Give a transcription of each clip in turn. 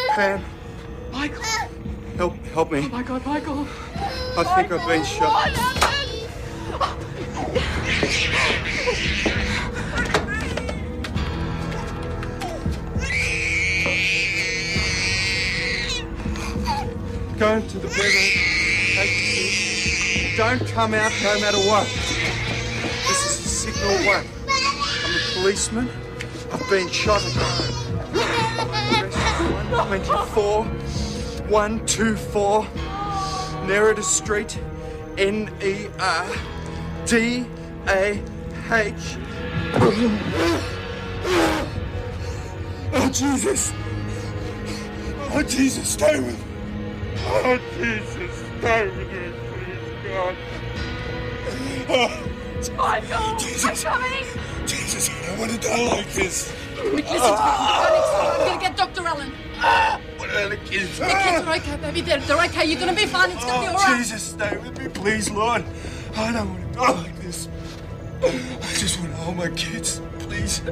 Pam. Michael. Help me. Oh my God, Michael. I think I've been shot. What happened? Go into the bedroom. Take the kid. Don't come out no matter what. This is signal one. I'm a policeman. I've been shot at home. 124 Nerida Street, N-E-R-D-A-H. Oh, Jesus. Oh, Jesus, stay with me. Oh, Jesus, stay with me, please, God. Oh, Michael, Jesus. I'm coming. Jesus, I don't want to die like this. Listen to me. I'm going to get Dr. Allen. What are the kids? The kids are okay, baby. They're okay. You're going to be fine. It's going to be all right. Jesus, stay with me, please, Lord. I don't want to die like this. I just want to hold my kids, please. Who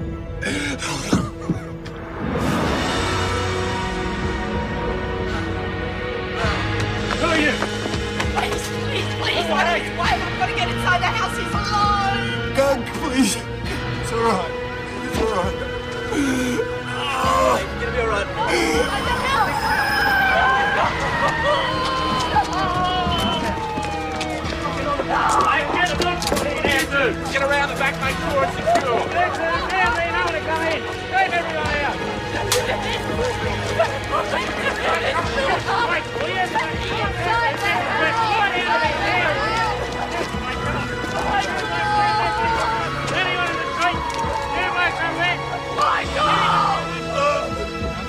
are you? Please. Why have I got to get inside the house? He's alone. God, please. It's all right. It's all right. It's gonna be all right. Get around the back, make sure it's secure. Come in. Save everybody out.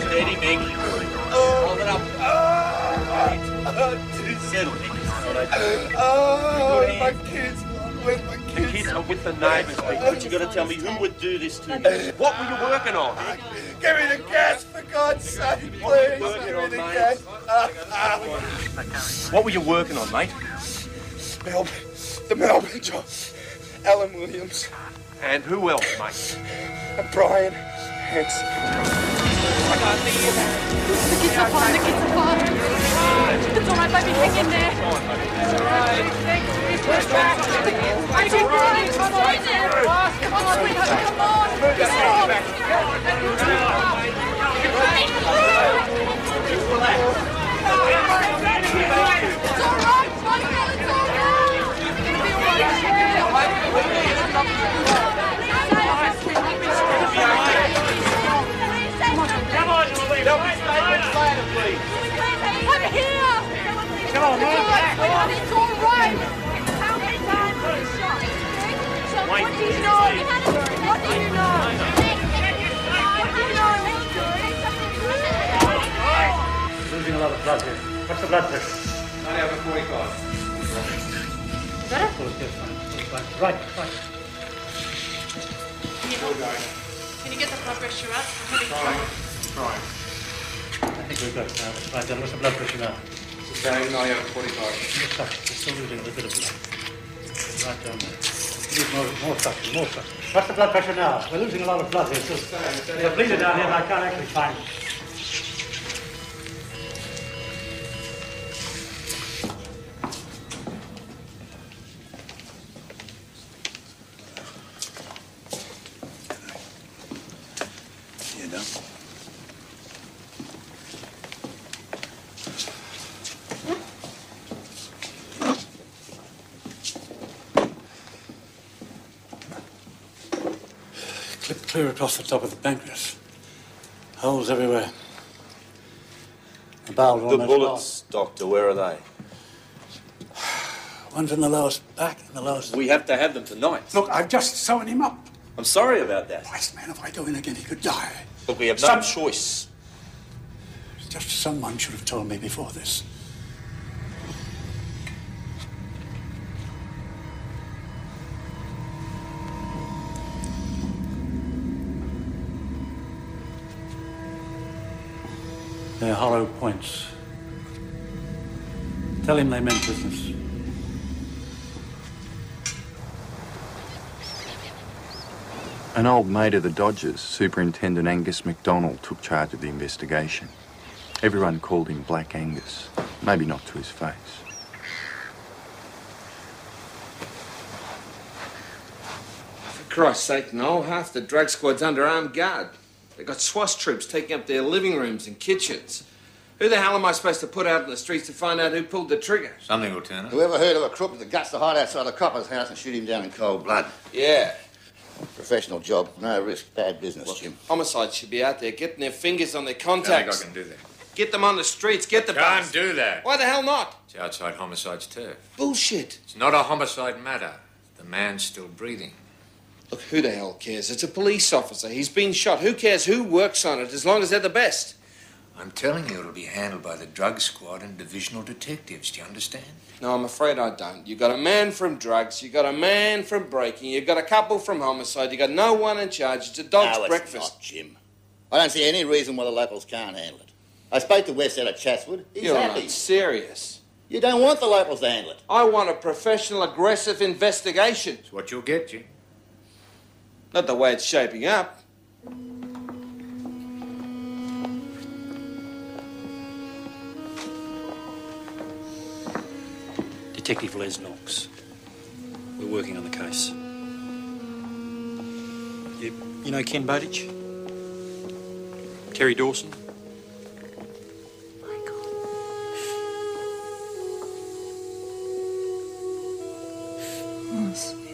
Steady, Mick. Hold it up. Settle, Mick. Oh, my kids. Where's my kids? The kids are with the neighbours, Mick. But you got to tell me who would do this to you. What were you working on? Give me the gas, for God's sake, please. Working Give on, me the mate. gas. What were you working on, mate? The Melbourne job. Alan Williams. And who else, mate? And Brian Hanson. The kids are fine. It's all right, baby. Hang in there. It's all right. Baby, Brian, come on. Come on, sweetheart. Come on. It's all right. Come on, Louise. Don't be later, please. I'm here. Come on, move back. It's all right. How many times was he shot? So what do you know? What do you know? Losing a lot of blood here. What's the blood pressure? 90 over 45. Is that it? Right. Can you get the blood pressure up? Trying. I think we've got it now. Right, then what's the blood pressure now? Okay, 90 over 45. We're still losing a little bit of blood. Right down there. Need more suction. What's the blood pressure now? We're losing a lot of blood here, too. There's a bleeder down here and I can't actually find it. Clear across the top of the pancreas. Holes everywhere. The bowels are The almost bullets, Doctor, where are they? gone. One's in the lowest back and the lowest... We have to have them tonight. Look, I've just sewn him up. I'm sorry about that. Christ, man, if I go in again, he could die. Look, we have no choice. Just someone should have told me before this. They're hollow points. Tell him they meant business. An old mate of the Dodgers, Superintendent Angus MacDonald, took charge of the investigation. Everyone called him Black Angus. Maybe not to his face. For Christ's sake, no. Half the drug squad's under armed guard. They've got SWAT troops taking up their living rooms and kitchens. Who the hell am I supposed to put out in the streets to find out who pulled the trigger? Something, Lieutenant. Whoever heard of a crook with the guts to hide outside a copper's house and shoot him down in cold blood? Yeah. Professional job, no risk, bad business, Jim. Homicide should be out there getting their fingers on their I contacts. think I can do that. Get them on the streets, get the Can't bus. do that. Why the hell not? It's outside homicide's turf. Bullshit. It's not a homicide matter. The man's still breathing. Look, who the hell cares? It's a police officer. He's been shot. Who cares who works on it as long as they're the best? I'm telling you, it'll be handled by the drug squad and divisional detectives. Do you understand? No, I'm afraid I don't. You got a man from drugs, you got a man from breaking, you got a couple from homicide, you got no one in charge. It's a dog's No, breakfast. it's not, Jim. I don't see any reason why the locals can't handle it. I spoke to West out of Chatswood. He's You're happy. not serious. You don't want the locals to handle it. I want a professional, aggressive investigation. It's what you'll get, Jim. Not the way it's shaping up. Detective Les Knox. We're working on the case. You know Ken Bowditch? Terry Dawson? Oh, sweetheart.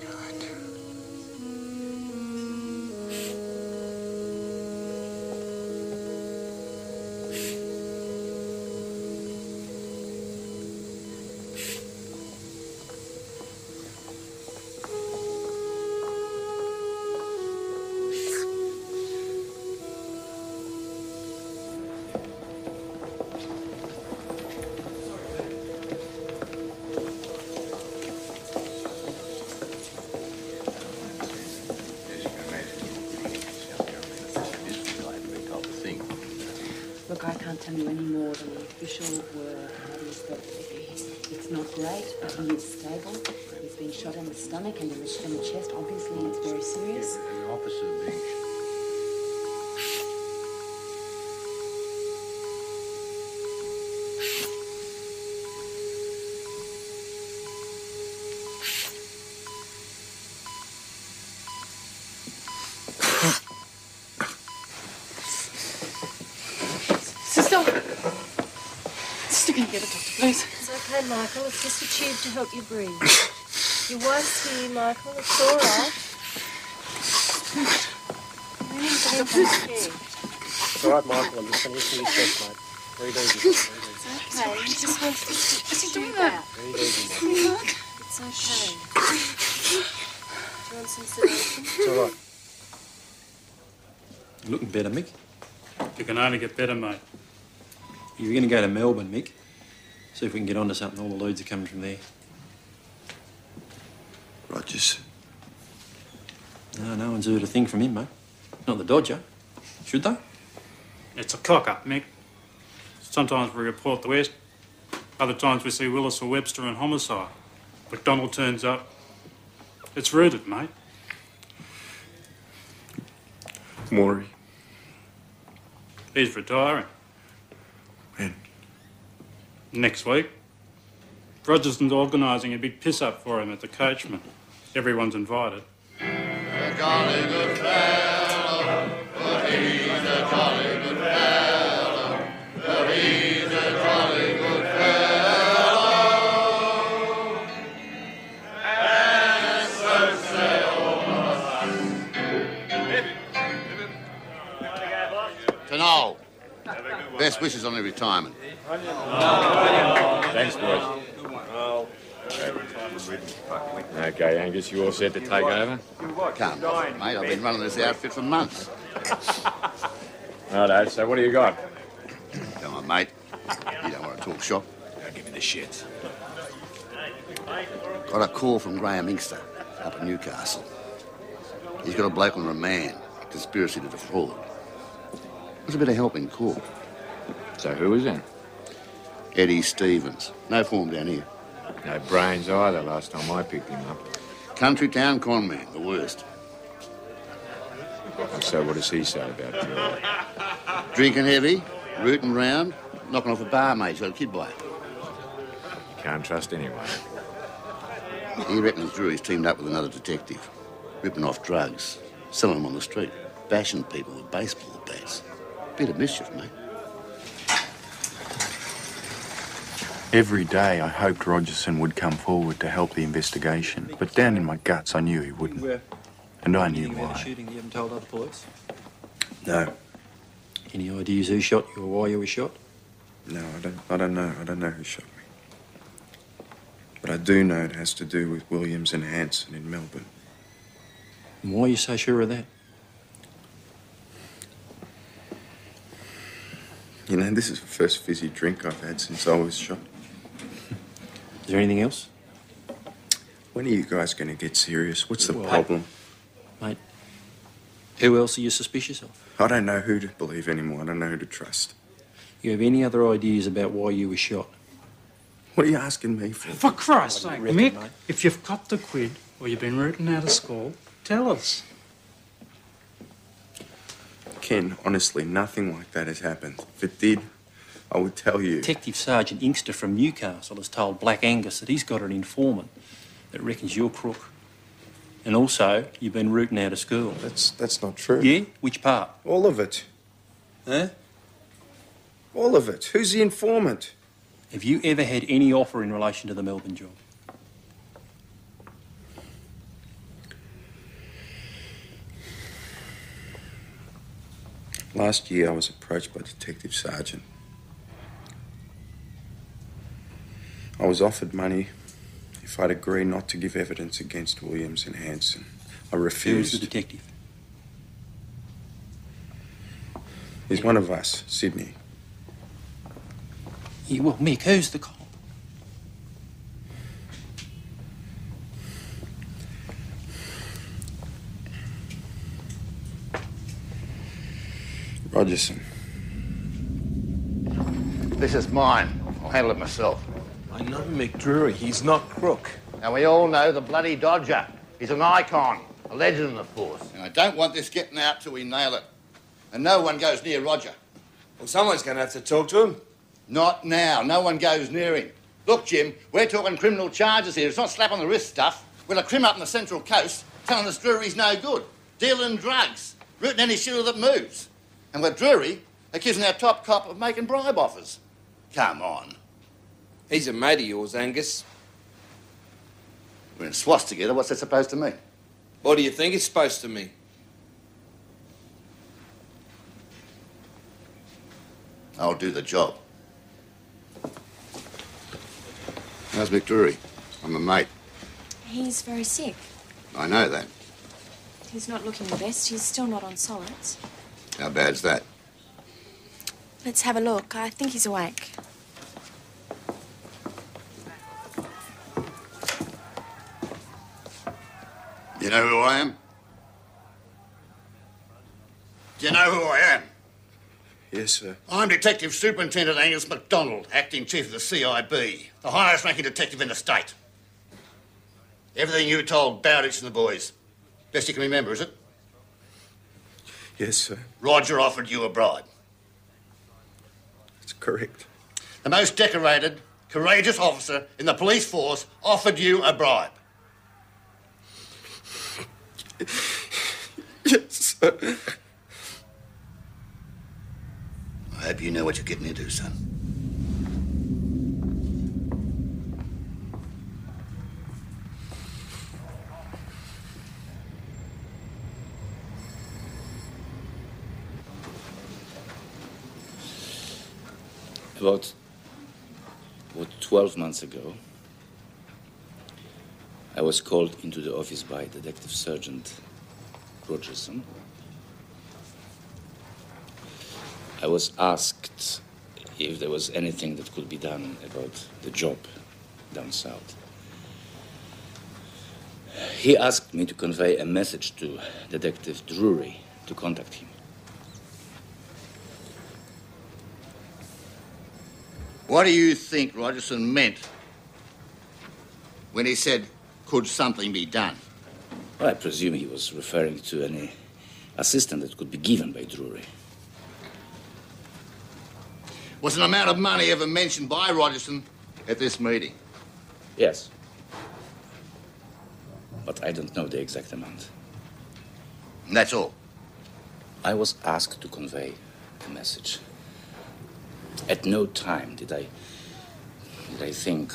Look, I can't tell you any more than the official word. That is that it's not great, but he is stable. He's been shot in the stomach and in the chest. Obviously, it's very serious. The opposite of being Sister, can you get a doctor, please? It's okay, Michael. It's just a tube to help you breathe. Your wife's here, Michael. It's all right. It's all right, Michael. I'm just going to listen to your chest, mate. Breathe easy. It's okay. He just wants to stick What's he the doing tube that? out. Breathe easy, mate. Mark? It's okay. Do you want some sedation? It's all right. You're looking better, Mick. You can only get better, mate. You're going to go to Melbourne, Mick. See if we can get onto something. All the leads are coming from there. Rogerson. No one's heard a thing from him, mate. Not the Dodger. Should they? It's a cock-up, Mick. Sometimes we report the West. Other times we see Willis or Webster in homicide. McDonald turns up. It's rooted, mate. Maury. He's retiring. When? Next week. Rogerson's organising a big piss-up for him at the Coachman. Everyone's invited. A jolly good fellow, but he's a jolly good fellow, but he's a jolly good fellow. And so say all of us. To Noel, best wishes on your retirement. Thanks, boys. Okay, Angus, you all set to take over? Can't bother, mate. I've been running this outfit for months. Righto, so what do you got? Come on, mate. You don't want to talk shop. Now, give me the shit. Got a call from Graham Inkster up in Newcastle. He's got a bloke on remand, conspiracy to defraud. There's a bit of help in court. So who is in? Eddie Stevens. No form down here. No brains either last time I picked him up. Country town con man, the worst. So what does he say about Drury? Drinking heavy, rooting round, knocking off a barmaid. He's got a kid by it. Can't trust anyone. He reckons Drury's teamed up with another detective, ripping off drugs, selling them on the street, bashing people with baseball bats. Bit of mischief, mate. Every day I hoped Rogerson would come forward to help the investigation, but down in my guts I knew he wouldn't. And I knew why. Shooting you haven't told other police? No. Any ideas who shot you or why you were shot? No, I don't know. I don't know who shot me. But I do know it has to do with Williams and Hanson in Melbourne. And why are you so sure of that? You know, this is the first fizzy drink I've had since I was shot. Is there anything else? When are you guys going to get serious? What's the problem? Mate, who else are you suspicious of? I don't know who to believe anymore. I don't know who to trust. You have any other ideas about why you were shot? What are you asking me for? For Christ's sake, Mick, if you've copped the quid or you've been rooting out of school, tell us. Ken, honestly, nothing like that has happened. If it did, I would tell you. Detective Sergeant Inkster from Newcastle has told Black Angus that he's got an informant that reckons you're crook. And also, you've been rooting out of school. That's not true. Yeah? Which part? All of it. Huh? All of it. Who's the informant? Have you ever had any offer in relation to the Melbourne job? Last year, I was approached by Detective Sergeant. I was offered money if I'd agree not to give evidence against Williams and Hanson. I refused. Who's the detective? He's one of us, Sydney. Yeah, well, Mick, who's the cop? Rogerson. This is mine. I'll handle it myself. I know Mick Drury. He's not crook. And we all know the bloody Dodger. He's an icon, a legend in the force. And I don't want this getting out till we nail it. And no one goes near Roger. Well, someone's going to have to talk to him. Not now. No one goes near him. Look, Jim, we're talking criminal charges here. It's not slap on the wrist stuff. We'll have crim up on the Central Coast telling us Drury's no good, dealing drugs, rooting any shooter that moves. And with Drury accusing our top cop of making bribe offers. Come on. He's a mate of yours, Angus. We're in SWAT together. What's that supposed to mean? What do you think it's supposed to mean? I'll do the job. How's Mick Drury? I'm a mate. He's very sick. I know that. He's not looking the best. He's still not on solids. How bad's that? Let's have a look. I think he's awake. You know who I am? Do you know who I am? Yes, sir. I'm Detective Superintendent Angus MacDonald, Acting Chief of the CIB, the highest ranking detective in the state. Everything you told Bowditch and the boys. Best you can remember, is it? Yes, sir. Roger offered you a bribe. That's correct. The most decorated, courageous officer in the police force offered you a bribe. Yes, sir. I hope you know what you're getting into, son. About 12 months ago, I was called into the office by Detective Sergeant Rogerson. I was asked if there was anything that could be done about the job down south. He asked me to convey a message to Detective Drury to contact him. What do you think Rogerson meant when he said, could something be done? Well, I presume he was referring to any assistance that could be given by Drury. Was an amount of money ever mentioned by Rogerson at this meeting? Yes. But I don't know the exact amount. And that's all? I was asked to convey a message. At no time did I think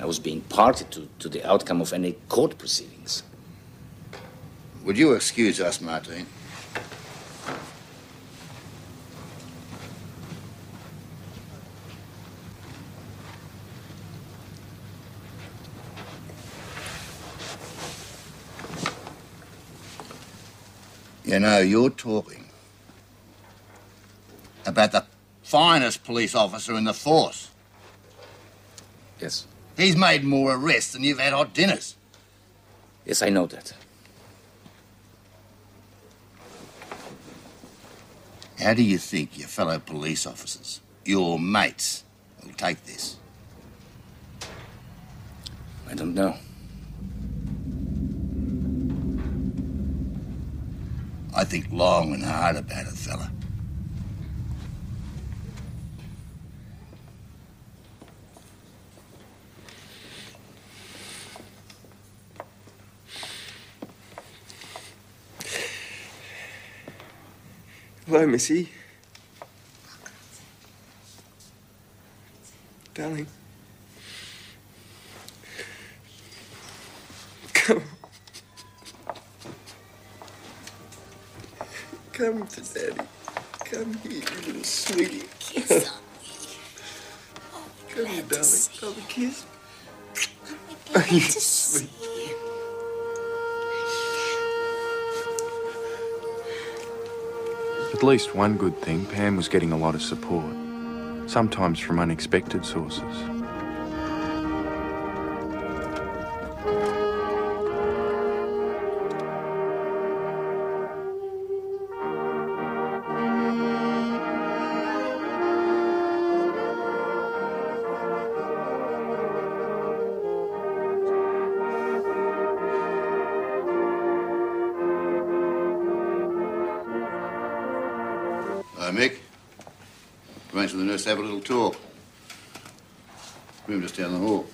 I was being party to the outcome of any court proceedings. Would you excuse us, Martine? You know, you're talking about the finest police officer in the force. Yes. He's made more arrests than you've had hot dinners. Yes, I know that. How do you think your fellow police officers, your mates, will take this? I don't know. I think long and hard about it, fella. Hello, Missy. Darling. Come. Come to Daddy. Come here, you little sweetie. Kiss on me. Come here, darling. Have a kiss. I'm glad to see you. At least one good thing, Pam was getting a lot of support, sometimes from unexpected sources. Mick, arrange for the nurse to have a little talk. Room just down the hall.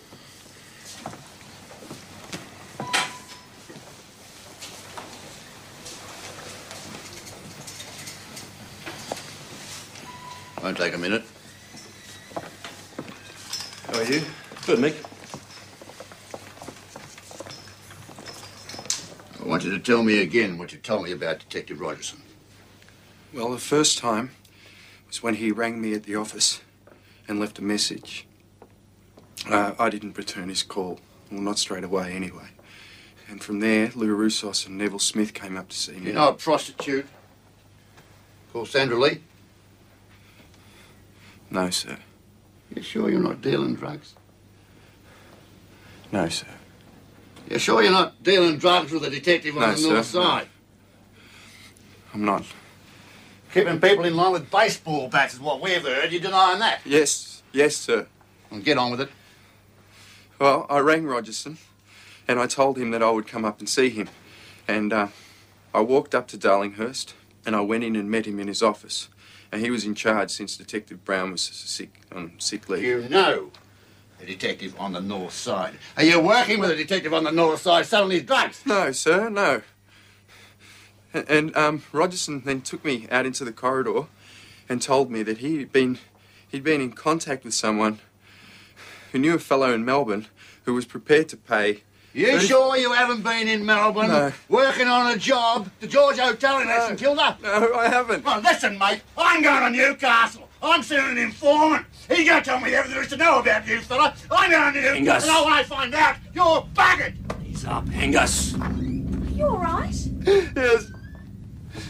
Won't take a minute. How are you? Good, Mick. I want you to tell me again what you told me about Detective Rogerson. Well, the first time was when he rang me at the office and left a message. I didn't return his call. Well, not straight away, anyway. And from there, Lou Roussos and Neville Smith came up to see me. You know a prostitute called Sandra Lee? No, sir. You sure you're not dealing drugs? No, sir. You sure you're not dealing drugs with a detective on the north side? No. I'm not. Keeping people in line with baseball bats is what we've heard. You denying that? Yes, sir. Well, get on with it. Well, I rang Rogerson and I told him that I would come up and see him. And I walked up to Darlinghurst and I went in and met him in his office. And he was in charge since Detective Brown was on sick leave. You know a detective on the north side. Are you working with a detective on the north side selling his drugs? No, sir, no. And Rogerson then took me out into the corridor and told me that he'd been in contact with someone who knew a fellow in Melbourne who was prepared to pay. You sure you haven't been in Melbourne No. working on a job? The George Hotel in St Kilda? No, I haven't. Well, listen, mate. I'm going to Newcastle. I'm sending an informant. He's going to tell me everything there is to know about you, fella. I'm going to Angus. And when I find out, you're buggered. He's up, Angus. Are you all right? Yes.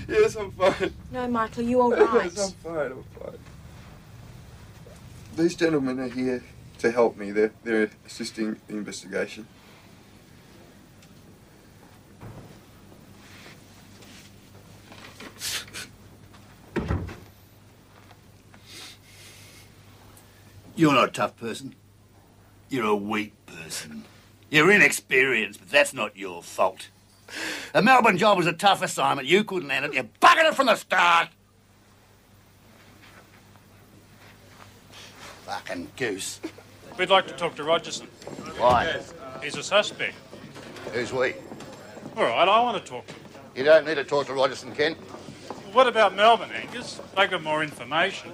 Yes, I'm fine. No, Michael, are you all right? Yes, I'm fine. These gentlemen are here to help me. They're assisting the investigation. You're not a tough person. You're a weak person. You're inexperienced, but that's not your fault. The Melbourne job was a tough assignment. You couldn't handle it. You buggered it from the start. Fucking goose. We'd like to talk to Rogerson. Why? He's a suspect. Who's we? All right, I want to talk to him. You don't need to talk to Rogerson, Ken. What about Melbourne, Angus? They got more information.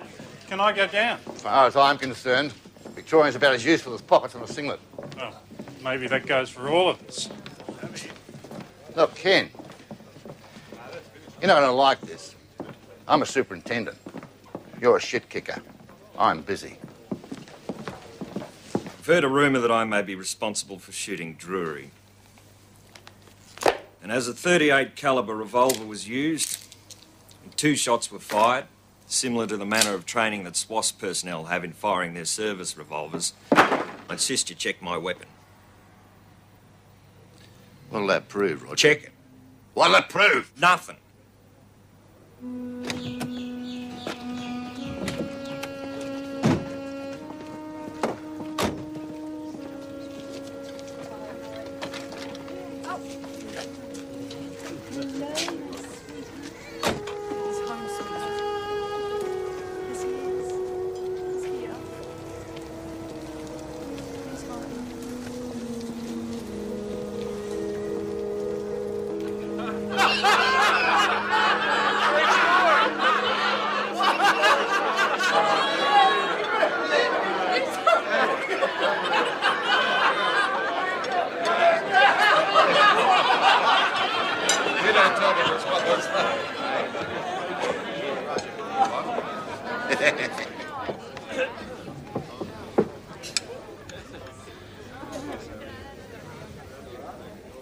Can I go down? As far as I'm concerned, Victorian's about as useful as pockets on a singlet. Well, maybe that goes for all of us. Look, Ken, you're not going to like this. I'm a superintendent. You're a shit kicker. I'm busy. I've heard a rumour that I may be responsible for shooting Drury. And as a .38 calibre revolver was used, and 2 shots were fired, similar to the manner of training that SWAS personnel have in firing their service revolvers, I insist you check my weapon. What'll that prove, Roger? Check it. What'll it prove? Nothing.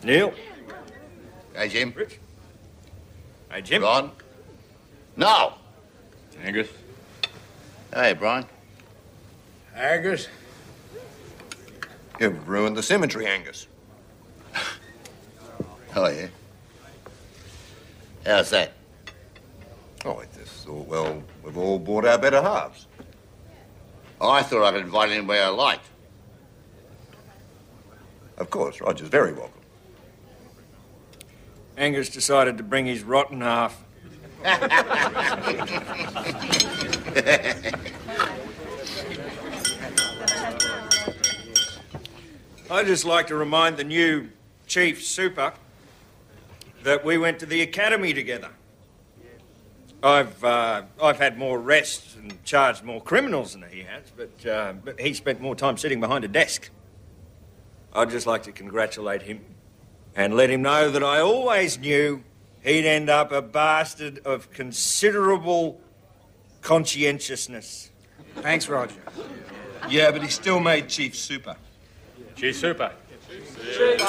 Neil? Hey, Jim. Rich? Hey, Jim? Ron? No! Angus? Hey, Brian. Angus? You've ruined the symmetry, Angus. Oh, yeah? How's that? Oh, I just thought, well, we've all bought our better halves. I thought I could invite anybody I liked. Of course, Roger's very welcome. Angus decided to bring his rotten half. I'd just like to remind the new chief super that we went to the academy together. I've had more arrests and charged more criminals than he has, but he spent more time sitting behind a desk. I'd just like to congratulate him and let him know that I always knew he'd end up a bastard of considerable conscientiousness. Thanks, Roger. Yeah, but he still made Chief Super. Chief Super. Chief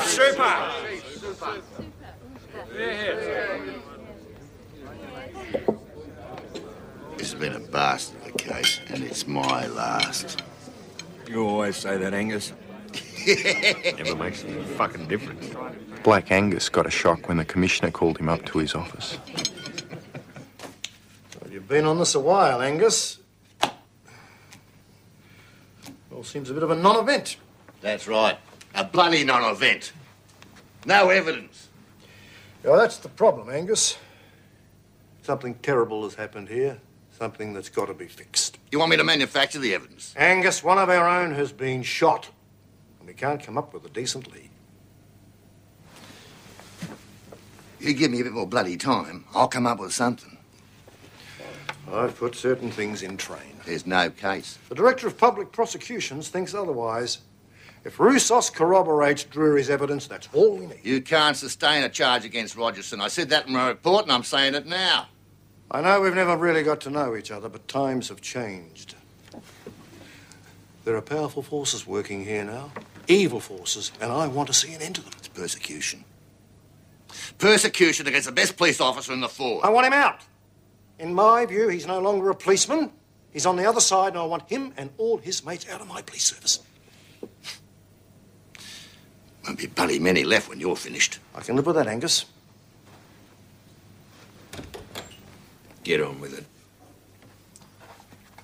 Super. This has been a bastard of a case, and it's my last. You always say that, Angus. Never makes any fucking difference. Black Angus got a shock when the commissioner called him up to his office. Well, you've been on this a while, Angus. All seems a bit of a non-event. That's right. A bloody non-event. No evidence. Yeah, that's the problem, Angus. Something terrible has happened here. Something that's got to be fixed. You want me to manufacture the evidence? Angus, one of our own has been shot. And we can't come up with a decent lead. You give me a bit more bloody time, I'll come up with something. I've put certain things in train. There's no case. The Director of Public Prosecutions thinks otherwise. If Roussos corroborates Drury's evidence, that's all we need. You can't sustain a charge against Rogerson. I said that in my report, and I'm saying it now. I know we've never really got to know each other, but times have changed. There are powerful forces working here now. Evil forces, and I want to see an end to them. It's persecution. Persecution against the best police officer in the force. I want him out. In my view, he's no longer a policeman. He's on the other side, and I want him and all his mates out of my police service. Won't be bloody many left when you're finished. I can live with that, Angus. Get on with it.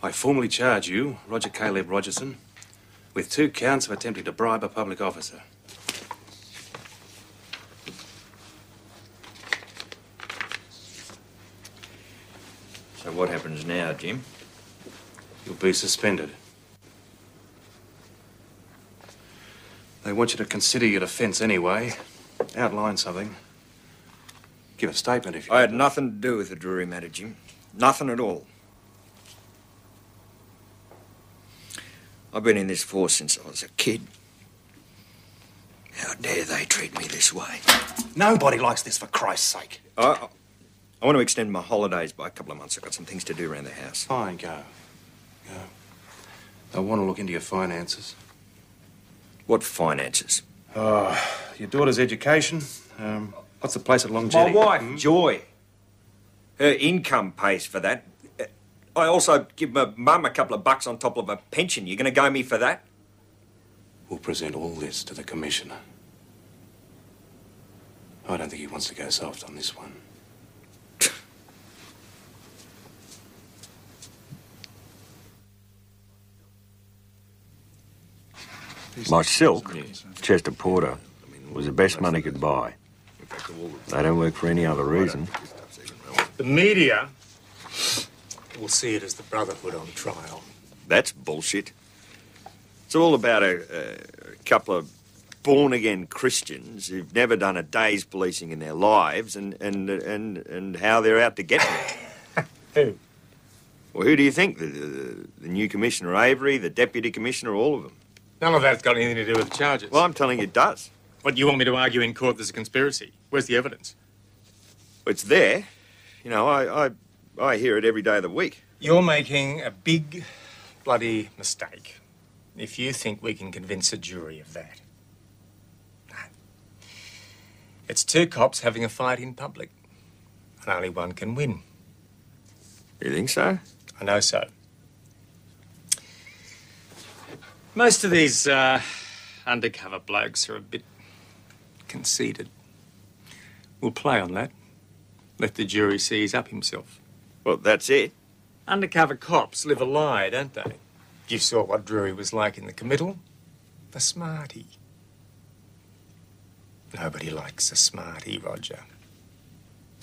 I formally charge you, Roger Caleb Rogerson, with 2 counts of attempting to bribe a public officer. So what happens now, Jim? You'll be suspended. They want you to consider your defence anyway. Outline something. Give a statement if you... I had nothing to do with the Drury matter, Jim. Nothing at all. I've been in this force since I was a kid. How dare they treat me this way? Nobody likes this, for Christ's sake. I want to extend my holidays by a couple of months. I've got some things to do around the house. Fine, go. I want to look into your finances. What finances? Oh, your daughter's education. What's the place at Longevity? My wife, Joy. Her income pays for that. I also give my mum a couple of bucks on top of a pension. You going to go me for that? We'll present all this to the Commissioner. I don't think he wants to go soft on this one. My silk, Chester Porter, was the best money could buy. They don't work for any other reason. The media will see it as the Brotherhood on trial. That's bullshit. It's all about a couple of born-again Christians who've never done a day's policing in their lives and how they're out to get me. Who? Well, who do you think? The new Commissioner Avery, the Deputy Commissioner, all of them? None of that's got anything to do with the charges. Well, I'm telling you it does. What, you want me to argue in court there's a conspiracy? Where's the evidence? It's there. You know, I hear it every day of the week. You're making a big, bloody mistake if you think we can convince a jury of that. No. It's two cops having a fight in public, and only one can win. You think so? I know so. Most of these undercover blokes are a bit conceited. We'll play on that. Let the jury see he's up himself. Well, that's it. Undercover cops live a lie, don't they? You saw what Drury was like in the committal. A smarty. Nobody likes a smarty, Roger.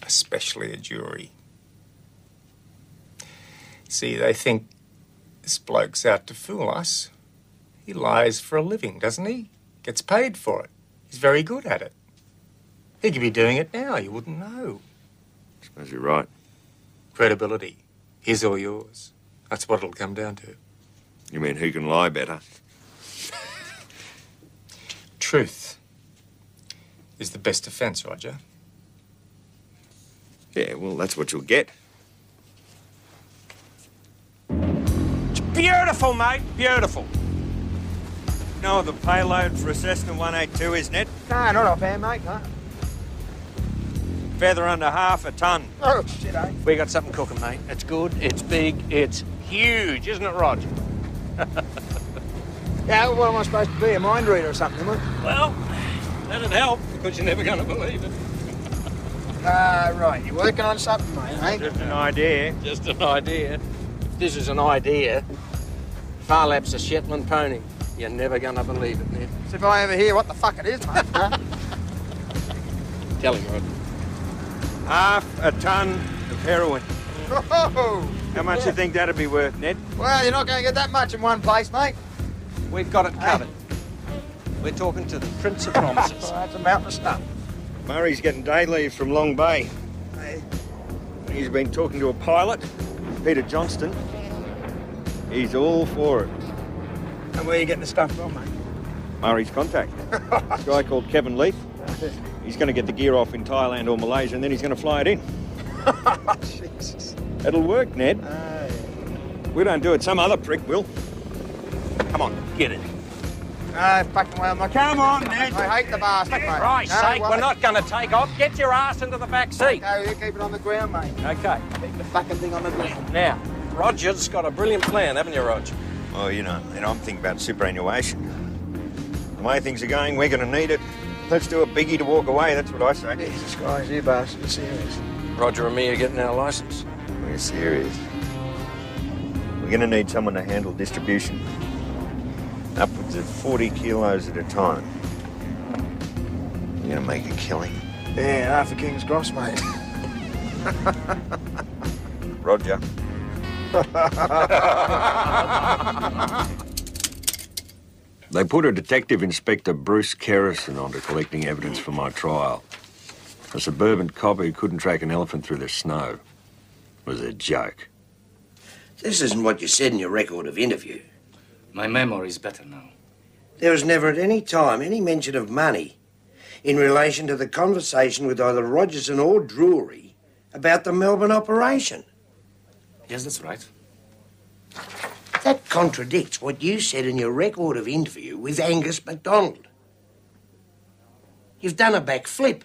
Especially a jury. See, they think this bloke's out to fool us. He lies for a living, doesn't he? Gets paid for it. He's very good at it. He could be doing it now. You wouldn't know. I suppose you're right. Credibility. His or yours. That's what it'll come down to. You mean who can lie better? Truth is the best defence, Roger. Yeah, well, that's what you'll get. It's beautiful, mate. Beautiful. You know what the payload for a Cessna 182 is, Ned? No, not offhand, mate, no. Feather under half a ton. Oh, shit, eh? We got something cooking, mate. It's good, it's big, it's huge, isn't it, Roger? Yeah, what am I supposed to be, a mind reader or something, am I? Well, that'd help, because you're never going to believe it. Right, you're working on something, mate, eh? Just an idea. Just an idea. If this is an idea, Farlap's a Shetland pony. You're never going to believe it, Ned. So if I ever hear what the fuck it is, mate, huh? Tell him, Roger. Half a ton of heroin. Oh, How much do you think that'd be worth, Ned? well, you're not going to get that much in one place, mate. We've got it covered. We're talking to the Prince of Promises. Well, that's a mountain of stuff. Murray's getting day leave from Long Bay. He's been talking to a pilot, Peter Johnston. He's all for it. And where are you getting the stuff from, mate? Murray's contact. A guy called Kevin Leaf. He's going to get the gear off in Thailand or Malaysia, and then he's going to fly it in. Jesus. It'll work, Ned. We don't do it, some other prick will. Come on, get it. Fucking well, mate. Come on, Ned. I hate the bastard, mate. For Christ's sake, we're not going to take off. Get your ass into the back seat. Okay, you keep it on the ground, mate. Okay. Keep the fucking thing on the ground. Now, Roger's got a brilliant plan, haven't you, Roger? Well, you know, I'm thinking about superannuation. The way things are going, we're going to need it. Let's do a biggie to walk away, that's what I say. Jesus Christ, you bastard, you're serious. Roger and me are getting our licence. We're serious. We're going to need someone to handle distribution. Upwards of 40 kilos at a time. You're going to make a killing. Yeah, half a King's Cross, mate. Roger. They put a Detective Inspector Bruce Kerrison onto collecting evidence for my trial. A suburban cop who couldn't track an elephant through the snow was a joke. This isn't what you said in your record of interview. My memory is better now. There was never at any time any mention of money in relation to the conversation with either Rogerson or Drury about the Melbourne operation. Yes, that's right. That contradicts what you said in your record of interview with Angus MacDonald. You've done a backflip.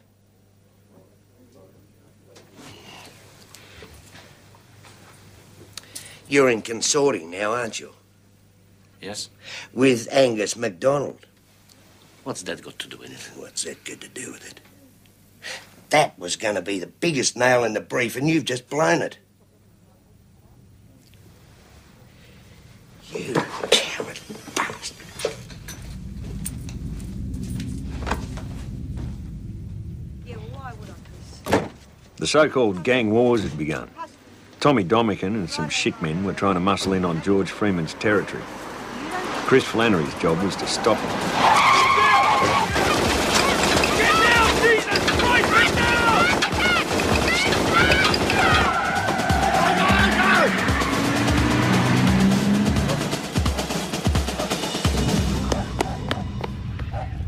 You're in consorting now, aren't you? Yes? With Angus MacDonald. What's that got to do with it? What's that got to do with it? That was going to be the biggest nail in the brief, and you've just blown it. You coward bastard. The so-called gang wars had begun. Tommy Domican and some shitmen were trying to muscle in on George Freeman's territory. Chris Flannery's job was to stop them.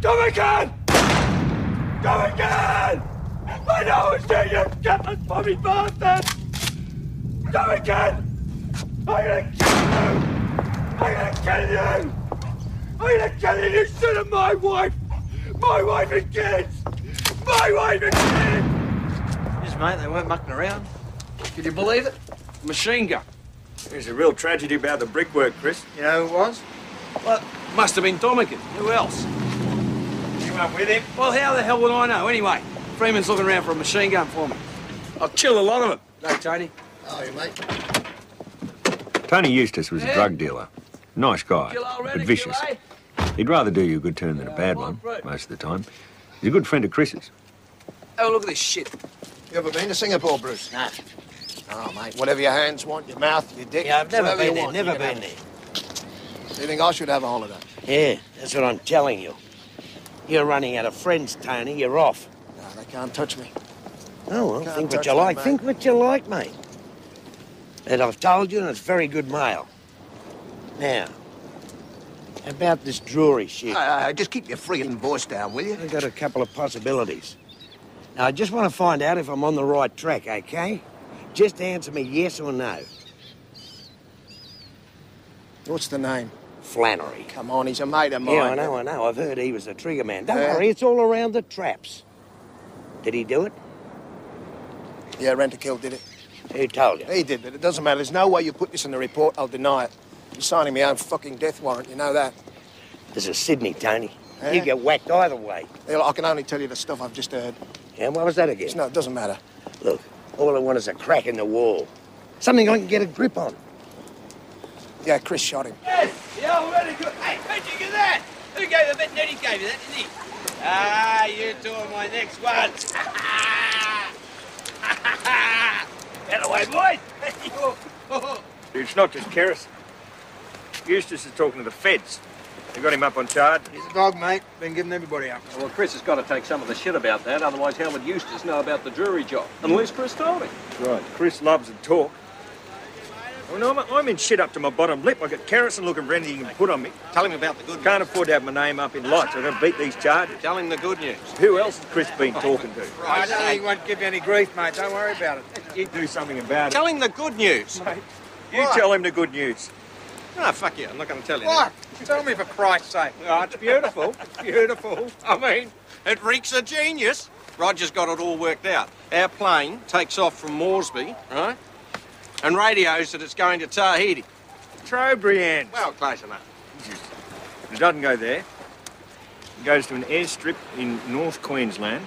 Domican! Domican! I know it's you, you gutless pommy bastard! Domican! I'm gonna kill you! I'm gonna kill you! I'm gonna kill you, you son of my wife! My wife and kids! My wife and kids! Yes, mate, they weren't mucking around. Could you believe it? Machine gun. There's a real tragedy about the brickwork, Chris. You know who it was? Well, must have been Domican. Who else? You up with him? Well, how the hell would I know? Anyway, Freeman's looking around for a machine gun for me. I'll kill a lot of them. No, Tony. Oh, you mate. Tony Eustace was a drug dealer. Nice guy, Kill already, but vicious. kill, eh? He'd rather do you a good turn than a bad one, most of the time. He's a good friend of Chris's. Oh, look at this shit. You ever been to Singapore, Bruce? No. Oh, mate, whatever your hands want, your mouth, your dick. Yeah, I've never whatever been you there, want, never you can been have there. it. So you think I should have a holiday? Yeah, that's what I'm telling you. You're running out of friends, Tony. You're off. No, they can't touch me. Oh, well, Can't think what touch you me, like. mate. Think what you like, mate. And I've told you, and it's very good mail. Now, about this Drury shit. Just keep your friggin' voice down, will you? I've got a couple of possibilities. Now, I just want to find out if I'm on the right track, okay? Just answer me yes or no. What's the name? Flannery. Come on, he's a mate of mine. Yeah, I know. I've heard he was a trigger man. Don't Yeah. worry, it's all around the traps. Did he do it? Yeah, Rent-A-Kill did it. Who told you? He did, but it doesn't matter. There's no way you put this in the report. I'll deny it. You're signing my own fucking death warrant, you know that. This is Sydney, Tony. Yeah? You get whacked either way. Yeah, I can only tell you the stuff I've just heard. And what was that again? No, it doesn't matter. Look, all I want is a crack in the wall. Something I can get a grip on. Yeah, Chris shot him. Yes! Yeah, very good. Hey, how'd you get that? Who gave the bet? Neddy gave you that, didn't he? Ah, you two are my next ones. Get away, boys! It's not just Kerrison. Eustace is talking to the feds. They got him up on charge. He's a dog, mate. Been giving everybody up. Well, Chris has got to take some of the shit about that, otherwise how would Eustace know about the Drury job? Unless Chris told him. Right, Chris loves to talk. Well, no, I'm in shit up to my bottom lip. I've got Kerrison looking for anything he can put on me. Tell him about the good news. Can't afford to have my name up in lights. I'm going to beat these charges. Tell him the good news. Who else has Chris been talking to? I don't think he won't give you any grief, mate. Don't worry about it. You do something about it. Tell him the good news. Mate, you tell him the good news. No, fuck you. I'm not going to tell you. What? Tell me for Christ's sake. Oh, it's beautiful. It's beautiful. I mean, it reeks of genius. Roger's got it all worked out. Our plane takes off from Moresby, right? And radios that it's going to Tahiti. Trobriand. Well, close enough. It doesn't go there. It goes to an airstrip in North Queensland,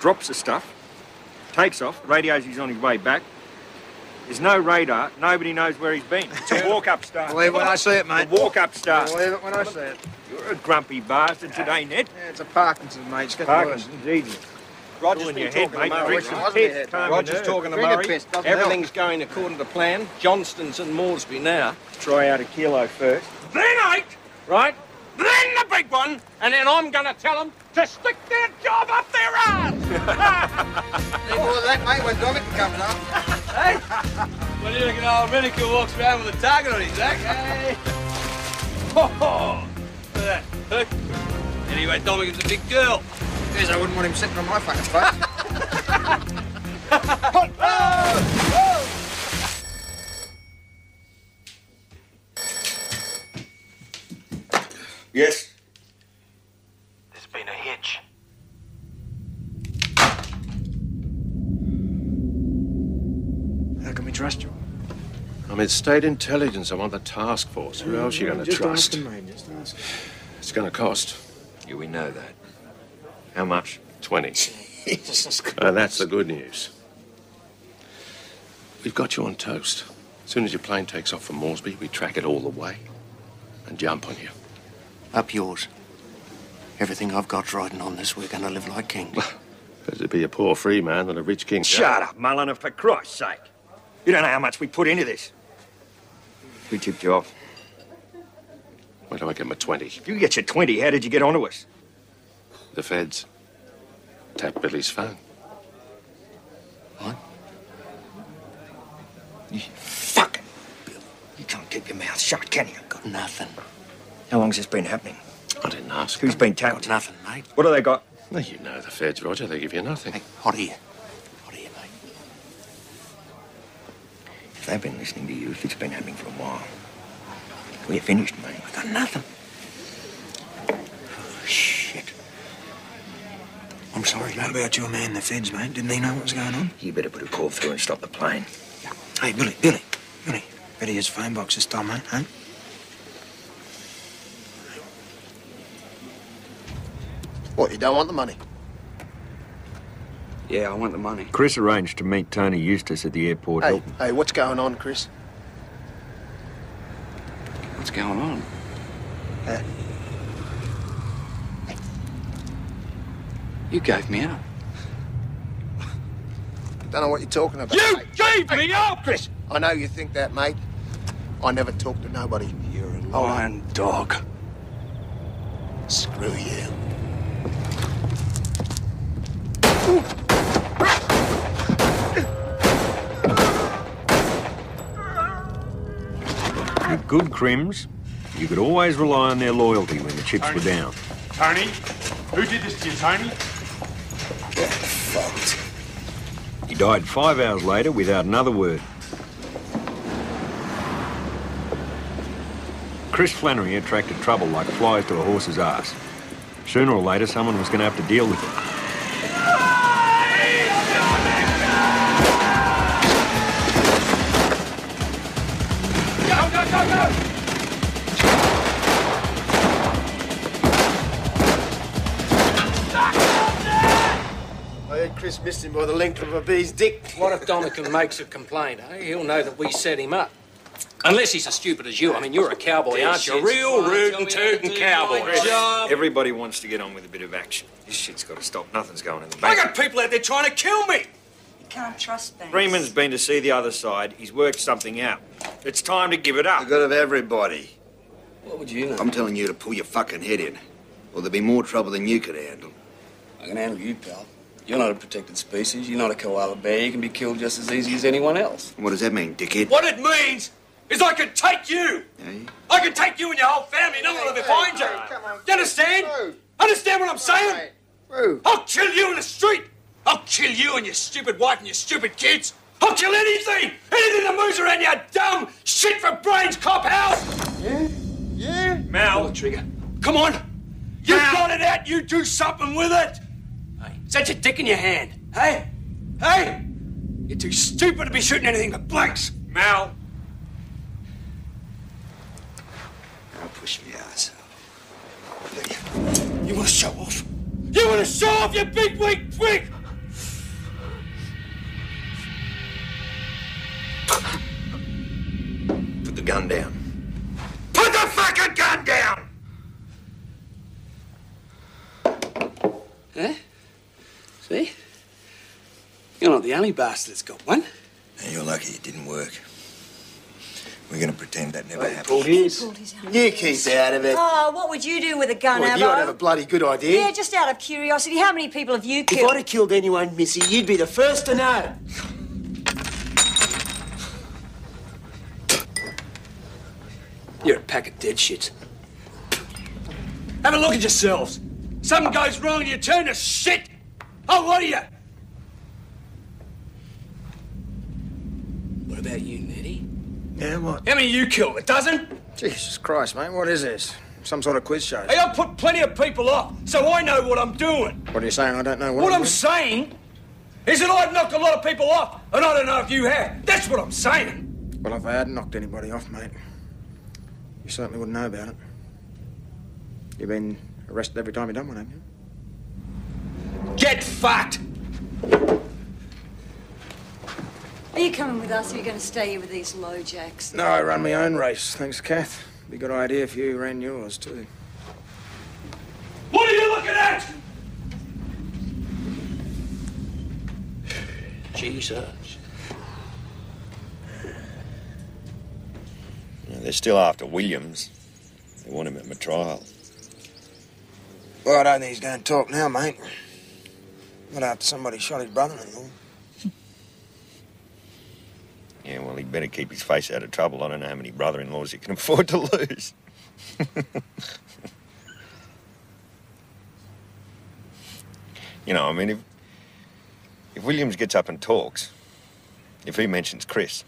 drops the stuff, takes off, radios he's on his way back. There's no radar, nobody knows where he's been. It's a walk-up start. Believe it when I see it, mate. A walk-up start. Believe it when I see it. You're a grumpy bastard today, Ned. Yeah, it's a Parkinson's, mate. It's getting Parkinson's, easy. Roger's been talking to Murray. Roger's talking to Murray. Everything's going according to plan. Johnston's in Moresby now. Try out a kilo first. Then 8, right? Then the big one, and then I'm going to tell them to stick their job up their ass! Any more of that, mate, when Dominic comes up? Hey? What do you reckon old Minico walks around with a target on his back? Hey? Oh, look at that. Look. Anyway, Dominic's a big girl. Yes, I wouldn't want him sitting on my fucking face. Yes? There's been a hitch. How can we trust you? I'm in state intelligence. I'm on the task force. Who else are you going to Just trust? ask him, mate. Just ask him. It's going to cost. Yeah, we know that. How much? 20. Jesus Christ. And that's the good news. We've got you on toast. As soon as your plane takes off from Moresby, we track it all the way and jump on you. Up yours. Everything I've got's riding on this. We're gonna live like kings. Better to be a poor free man than a rich king. Shut up, Mulliner, for Christ's sake. You don't know how much we put into this. We tipped you off. Where do I get my 20? If you get your 20, how did you get onto us? The feds tapped Billy's phone. What? You fucking Bill. You can't keep your mouth shut, can you? Got nothing. How long's this been happening? I didn't ask. Who's been tapped? Got nothing, mate. What do they got? Well, you know the feds, Roger. They give you nothing. Hey, hot here. Hot here, mate. If they've been listening to you, if it's been happening for a while, we're finished, mate. We got nothing. Oh, shit. I'm sorry, mate. What about your man, the feds, mate? Didn't he know what was going on? You better put a call through and stop the plane. Yeah. Hey, Billy. Better his phone box this time, mate, huh? What, you don't want the money? Yeah, I want the money. Chris arranged to meet Tony Eustace at the airport. Hey, what's going on, Chris? What's going on? You gave me up. Don't know what you're talking about. You mate. gave me up! Chris, I know you think that, mate. I never talk to nobody. You're a liar. Iron dog. Screw you. With good crims, you could always rely on their loyalty when the chips were down. Tony? Who did this to you, Tony? Get fucked. He died 5 hours later without another word. Chris Flannery attracted trouble like flies to a horse's ass. Sooner or later, someone was going to have to deal with it. I heard Chris missed him by the length of a bee's dick. What if Dominican makes a complaint, eh? He'll know that we set him up. Unless he's as stupid as you. I mean, you're a cowboy, aren't you? A real rootin' tootin' cowboy. Everybody wants to get on with a bit of action. This shit's got to stop. Nothing's going in the I bank. got people out there trying to kill me. You can't trust banks. Freeman's been to see the other side. He's worked something out. It's time to give it up. The good of everybody. What would you know? I'm telling you to pull your fucking head in, or there'll be more trouble than you could handle. I can handle you, pal. You're not a protected species. You're not a koala bear. You can be killed just as easy as anyone else. What does that mean, dickhead? What it means is I can take you. I can take you and your whole family. No one will ever find you. Do you understand? Understand what I'm saying? I'll kill you in the street. I'll kill you and your stupid wife and your stupid kids. I'll kill anything. Anything that moves around your dumb shit for brains cop house. Yeah? Mal. Pull the trigger. Come on. You got it out. You do something with it. Hey, is that your dick in your hand? Hey? Hey? You're too stupid to be shooting anything but blanks. Mal. I'll push me ass. You want to show off? You want to show off, you big weak prick? Put the gun down. Put the fucking gun down! Huh? See? the only bastard that's got one. And you're lucky it didn't work. We're going to pretend that never happened. Pulled his. You keep out of it. Oh, what would you do with a gun, Well, Abbo? you ought to have a bloody good idea. Yeah, just out of curiosity, how many people have you If killed? I'd have killed anyone, Missy, you'd be the first to know. You're a pack of dead shits. Have a look at yourselves. Something goes wrong and you turn to shit. Oh, what are you? What about you, Neddy? Yeah, what? How many you killed? A dozen? Jesus Christ, mate, what is this? Some sort of quiz show? Hey, I put plenty of people off, so I know what I'm doing. What are you saying? I don't know What I'm doing? saying is that I've knocked a lot of people off, and I don't know if you have. That's what I'm saying. Well, if I hadn't knocked anybody off, mate, you certainly wouldn't know about it. You've been arrested every time you've done one, haven't you? Get fucked! Are you coming with us, or are you going to stay here with these low jacks? No, I run my own race, thanks, Kath. Be a good idea if you ran yours, too. What are you looking at? Jesus. They're still after Williams. They want him at my trial. Well, I don't think he's going to talk now, mate. Not after somebody shot his brother-in-law. Yeah, well, he'd better keep his face out of trouble. I don't know how many brother-in-laws he can afford to lose. You know, I mean, if Williams gets up and talks, if he mentions Chris,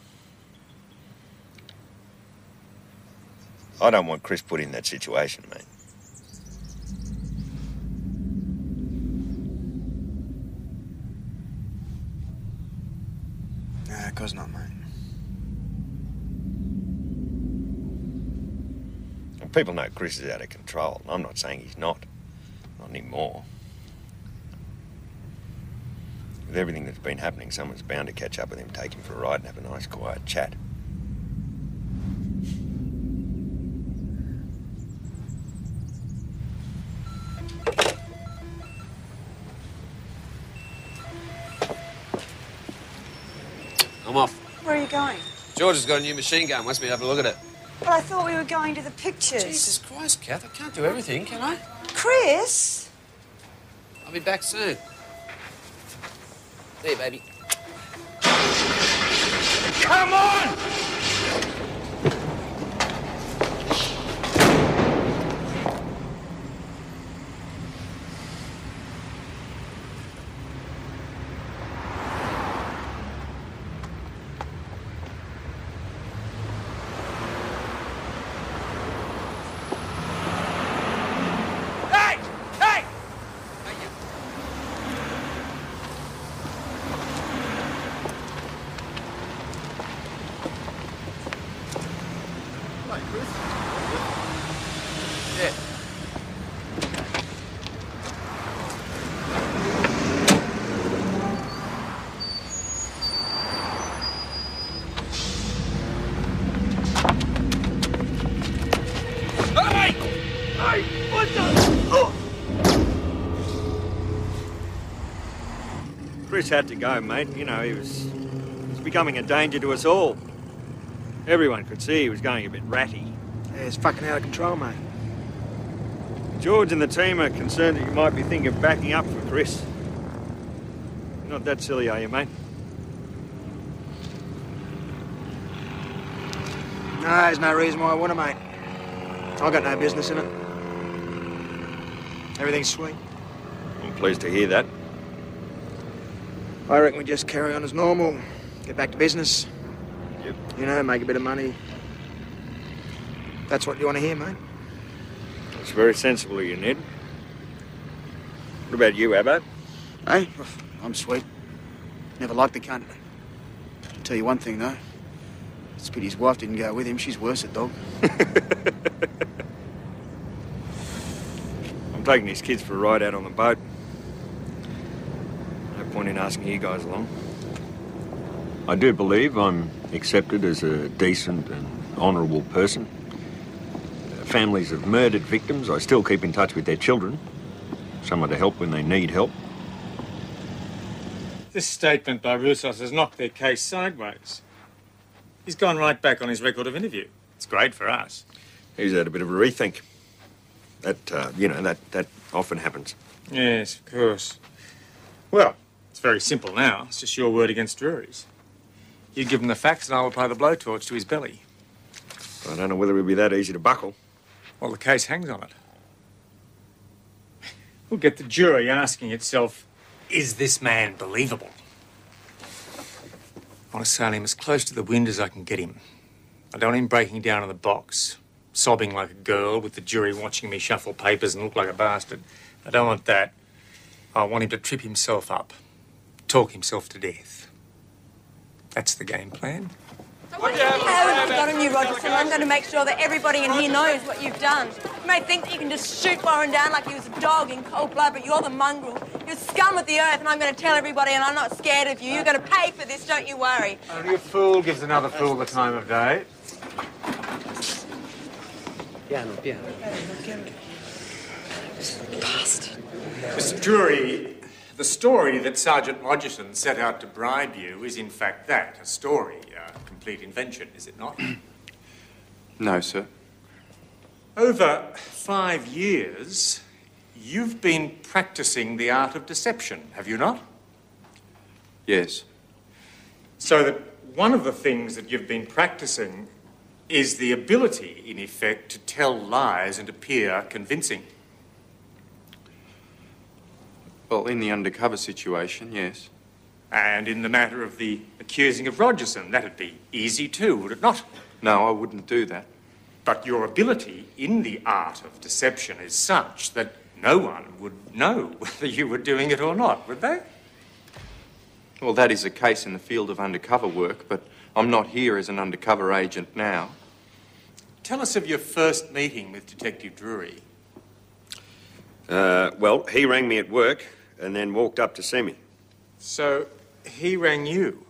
I don't want Chris put in that situation, mate. Nah, of course not, mate. And people know Chris is out of control. I'm not saying he's not. Not anymore. With everything that's been happening, someone's bound to catch up with him, take him for a ride and have a nice, quiet chat. I'm off. Where are you going? George has got a new machine gun. Wants me to have a look at it. Well, I thought we were going to the pictures. Jesus Christ, Kath, I can't do everything, can I? Chris? I'll be back soon. There, baby. Come on! Chris had to go, mate. You know, he was becoming a danger to us all. Everyone could see he was going a bit ratty. Yeah, it's fucking out of control, mate. George and the team are concerned that you might be thinking of backing up for Chris. You're not that silly, are you, mate? No, there's no reason why I want to, mate. I got no business in it. Everything's sweet. I'm pleased to hear that. I reckon we just carry on as normal, get back to business. Yep. You know, make a bit of money. That's what you want to hear, mate. That's very sensible of you, Ned. What about you, Abbo? Hey, I'm sweet. Never liked the cunt. I'll tell you one thing, though. It's a pity his wife didn't go with him. She's worse at dog. I'm taking these kids for a ride out on the boat. No point in asking you guys along. I do believe I'm accepted as a decent and honourable person. Families of murdered victims, I still keep in touch with their children. Someone to help when they need help. This statement by Roussos has knocked their case sideways. He's gone right back on his record of interview. It's great for us. He's had a bit of a rethink. That, that often happens. Yes, of course. Well, it's very simple now. It's just your word against Drury's. You give him the facts and I will apply the blowtorch to his belly. I don't know whether it'll be that easy to buckle. Well, the case hangs on it. We'll get the jury asking itself, is this man believable? I want to sail him as close to the wind as I can get him. I don't want him breaking down in the box, sobbing like a girl with the jury watching me shuffle papers and look like a bastard. I don't want that. I want him to trip himself up, talk himself to death. That's the game plan. What have you got on you, Rogerson? I'm going to make sure that everybody in here knows what you've done. You may think that you can just shoot Warren down like he was a dog in cold blood, but you're the mongrel. You're scum of the earth, and I'm going to tell everybody, and I'm not scared of you. You're going to pay for this, don't you worry. Only a fool gives another fool the time of day. Piano. Bastard. Mr. Drury, the story that Sergeant Rogerson set out to bribe you is in fact that, a story, a complete invention, is it not? No, sir. Over 5 years, you've been practicing the art of deception, have you not? Yes. So that one of the things that you've been practicing is the ability, in effect, to tell lies and appear convincing. Well, in the undercover situation, yes. And in the matter of the accusing of Rogerson, that'd be easy too, would it not? No, I wouldn't do that. But your ability in the art of deception is such that no one would know whether you were doing it or not, would they? Well, that is a case in the field of undercover work, but I'm not here as an undercover agent now. Tell us of your first meeting with Detective Drury. Well, he rang me at work and then walked up to see me. So, he rang you?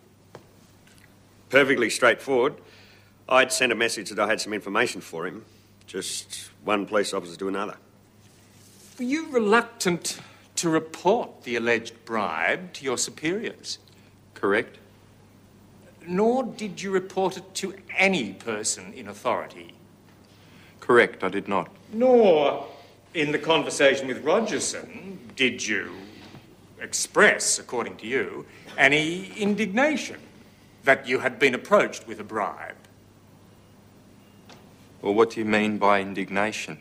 Perfectly straightforward. I'd sent a message that I had some information for him. Just one police officer to another. Were you reluctant to report the alleged bribe to your superiors? Correct. Nor did you report it to any person in authority? Correct, I did not. Nor, in the conversation with Rogerson, did you express, according to you, any indignation that you had been approached with a bribe? Well, what do you mean by indignation?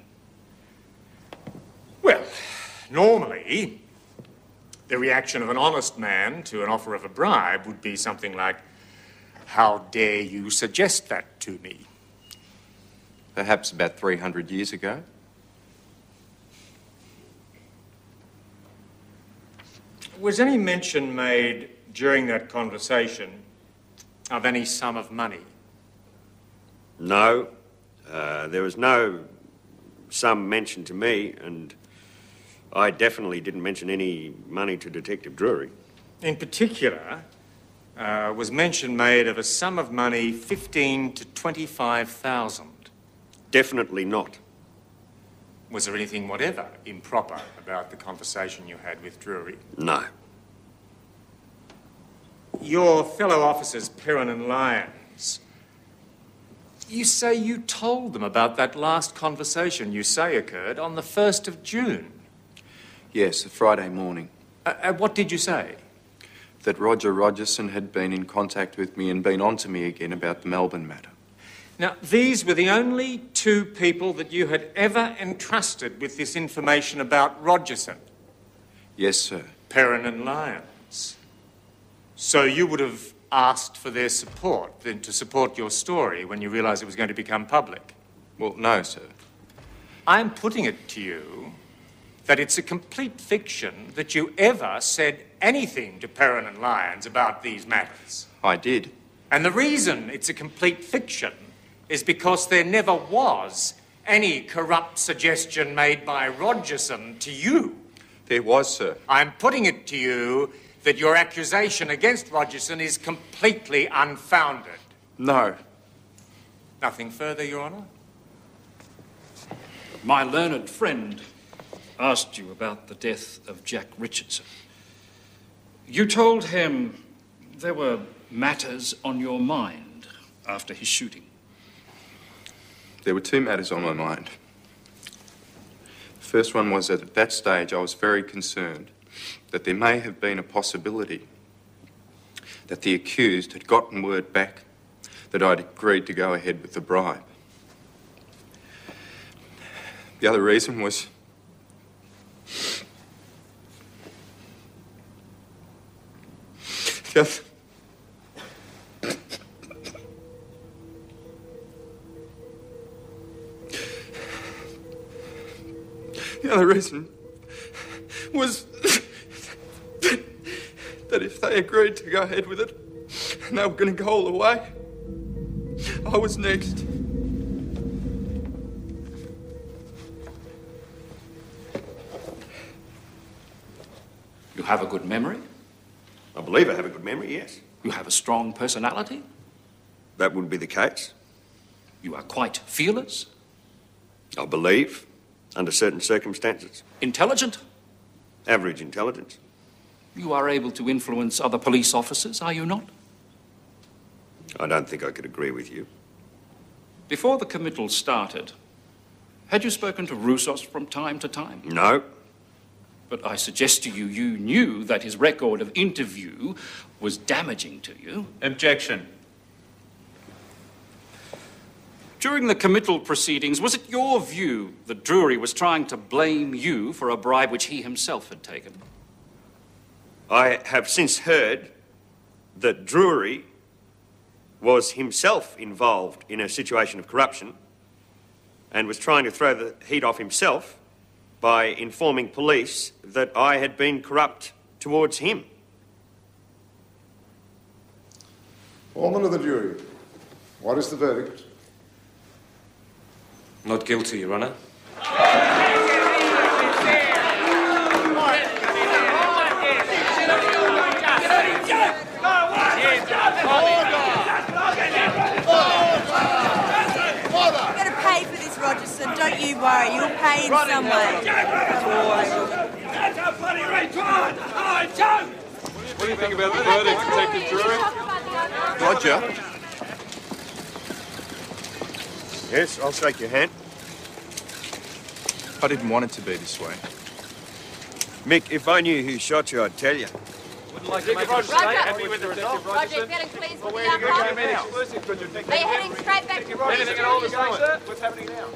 Well, normally, the reaction of an honest man to an offer of a bribe would be something like, "How dare you suggest that to me?" Perhaps about 300 years ago. Was any mention made during that conversation of any sum of money? No. There was no sum mentioned to me, and I definitely didn't mention any money to Detective Drury. In particular, was mention made of a sum of money 15 to 25,000? Definitely not. Was there anything whatever improper about the conversation you had with Drury? No. Your fellow officers, Perrin and Lyons, you say you told them about that last conversation you say occurred on the 1st of June? Yes, a Friday morning. What did you say? That Roger Rogerson had been in contact with me and been on to me again about the Melbourne matter. Now, these were the only two people that you had ever entrusted with this information about Rogerson? Yes, sir. Perrin and Lyons. So you would have asked for their support, then to support your story when you realised it was going to become public? Well, no, sir. I'm putting it to you that it's a complete fiction that you ever said anything to Perrin and Lyons about these matters. I did. And the reason it's a complete fiction is because there never was any corrupt suggestion made by Rogerson to you. There was, sir. I'm putting it to you that your accusation against Rogerson is completely unfounded. No. Nothing further, Your Honour? My learned friend asked you about the death of Jack Richardson. You told him there were matters on your mind after his shooting. There were two matters on my mind. The first one was that at that stage I was very concerned that there may have been a possibility that the accused had gotten word back that I'd agreed to go ahead with the bribe. The other reason was the other reason was that if they agreed to go ahead with it and they were going to go all the way, I was next. You have a good memory? I believe I have a good memory, yes. You have a strong personality? That would be the case. You are quite fearless? I believe, under certain circumstances. Intelligent? Average intelligence. You are able to influence other police officers, are you not? I don't think I could agree with you. Before the committal started, had you spoken to Roussos from time to time? No. But I suggest to you, you knew that his record of interview was damaging to you. Objection. During the committal proceedings, was it your view that Drury was trying to blame you for a bribe which he himself had taken? I have since heard that Drury was himself involved in a situation of corruption and was trying to throw the heat off himself by informing police that I had been corrupt towards him. Foreman of the jury, what is the verdict? Not guilty, Your Honour. Rogerson, don't you worry, you'll pay in some way. That's a bloody right, come on! Oh, Joe! What do you think about the verdict, Detective Drury? Roger? Yes, I'll shake your hand. I didn't want it to be this way. Mick, if I knew who shot you, I'd tell you. Wouldn't like to make a mistake. Happy with the result. Roger, feeling pleased with the Where are you outcome? going now? Are you heading straight back to Rogerson? Anything at all this way, sir? What's happening now?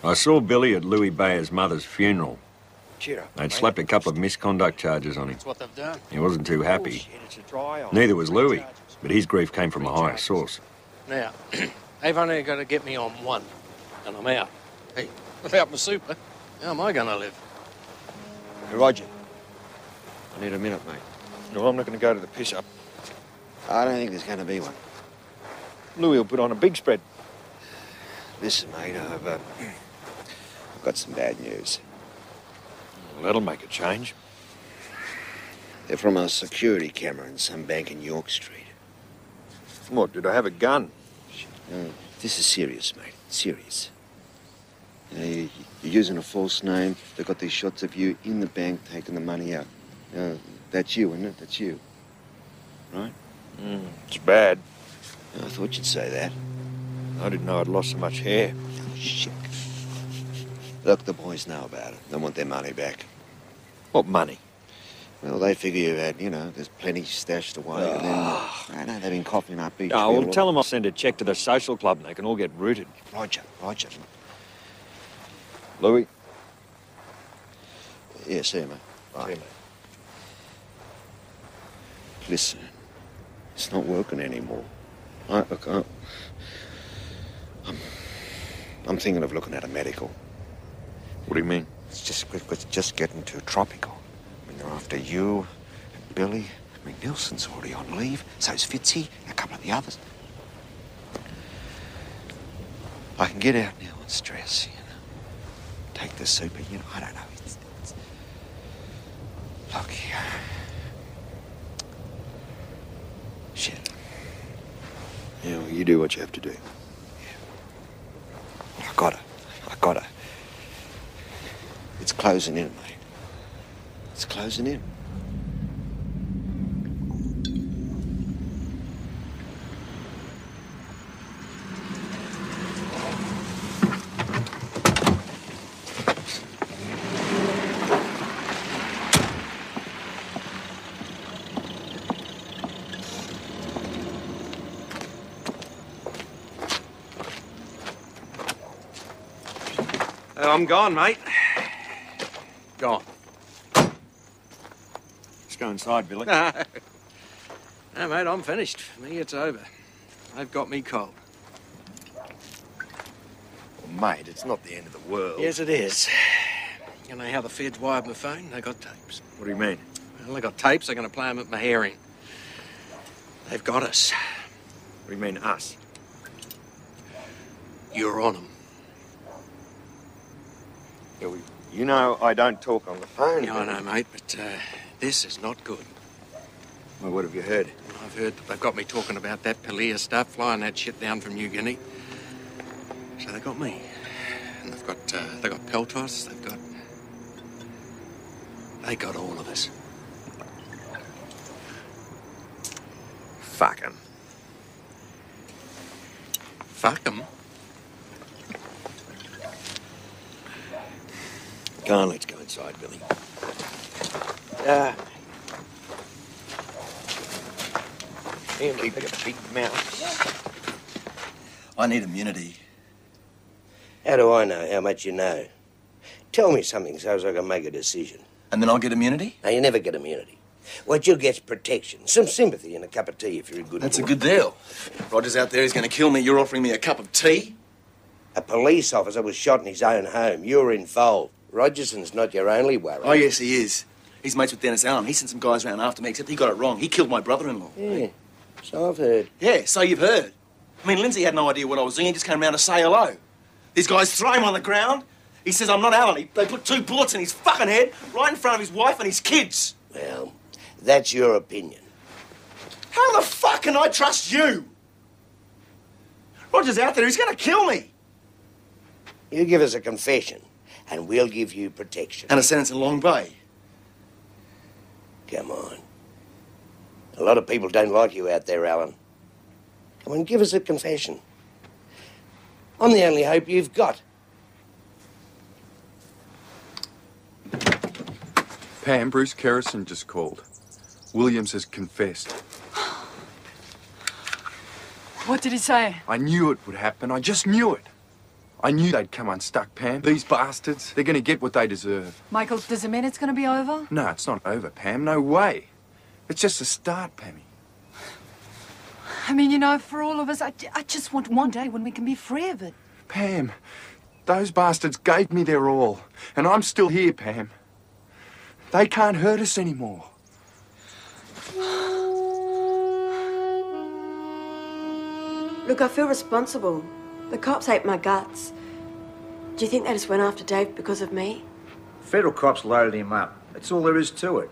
I saw Billy at Louis Bayer's mother's funeral. Cheer up. They'd slapped a couple of misconduct charges on him. That's what they've done. He wasn't too happy. Bullshit, it's a dry-eye. Neither was Louis, but his grief came from a higher source. Now, they've only got to get me on one, and I'm out. Hey, without my super, how am I going to live? Hey, Roger. I need a minute, mate. No, I'm not going to go to the piss-up. I don't think there's going to be one. Louis will put on a big spread. Listen, mate, I've got some bad news. Well, that'll make a change. They're from a security camera in some bank in York Street. What, did I have a gun? No, this is serious, mate. Serious. You're using a false name. They've got these shots of you in the bank taking the money out. That's you, isn't it? That's you. Right? It's bad. I thought you'd say that. I didn't know I'd lost so much hair. Oh, shit. Look, the boys know about it. They want their money back. What money? Well, they figure you had, there's plenty stashed away. And then, I know they've been coughing up each Oh, well, field. tell them I'll send a cheque to the social club and they can all get rooted. Roger. Louis? Yeah, see you, mate. Bye. See you, mate. Listen, it's not working anymore. I'm I'm thinking of looking at a medical. What do you mean? It's just getting too tropical. I mean, they're after you and Billy. I mean, Nelson's already on leave. So's Fitzy, a couple of the others. I can get out now and stress, you know. Take the super, you know, I don't know. It's... Look here. Shit. Yeah, well, you do what you have to do. Yeah. I gotta. It's closing in, mate. It's closing in. I'm gone, mate. Gone. Let's go inside, Billy. No, mate, I'm finished. For me, it's over. They've got me cold. Well, mate, it's not the end of the world. Yes, it is. You know how the feds wired my phone? They got tapes. What do you mean? Well, they got tapes. They're going to play them at my hearing. They've got us. What do you mean, us? You're on them. Yeah, well, you know I don't talk on the phone. Yeah, I know, mate, but this is not good. Well, what have you heard? I've heard that they've got me talking about that Police stuff, flying that shit down from New Guinea. So they got me. And they've got Peltos, they got all of us. Fuck 'em. Fuck 'em? Go on, let's go inside, Billy. Keep your big mouth. I need immunity. How do I know how much you know? Tell me something so as I can make a decision. And then I'll get immunity? No, you never get immunity. What you'll get's protection, some sympathy and a cup of tea if you're a good That's a boy. good deal. Roger's out there, he's going to kill me. You're offering me a cup of tea? A police officer was shot in his own home. You're involved. Rogerson's not your only worry. Oh, yes, he is. He's mates with Dennis Allen. He sent some guys around after me, except he got it wrong. He killed my brother-in-law. Yeah, so I've heard. Yeah, so you've heard. I mean, Lindsay had no idea what I was doing. He just came around to say hello. These guys throw him on the ground. He says, I'm not Allen. They put 2 bullets in his fucking head right in front of his wife and his kids. Well, that's your opinion. How the fuck can I trust you? Roger's out there. He's going to kill me. You give us a confession, and we'll give you protection. And a sentence in Long Bay. Come on. A lot of people don't like you out there, Alan. Come on, give us a confession. I'm the only hope you've got. Pam, Bruce Kerrison just called. Williams has confessed. What did he say? I knew it would happen. I just knew it. I knew they'd come unstuck, Pam. These bastards, they're going to get what they deserve. Michael, does it mean it's going to be over? No, it's not over, Pam. No way. It's just a start, Pammy. I mean, you know, for all of us, I just want one day when we can be free of it. Pam, those bastards gave me their all, and I'm still here, Pam. They can't hurt us anymore. Look, I feel responsible. The cops ate my guts. Do you think they just went after Dave because of me? Federal cops loaded him up. That's all there is to it.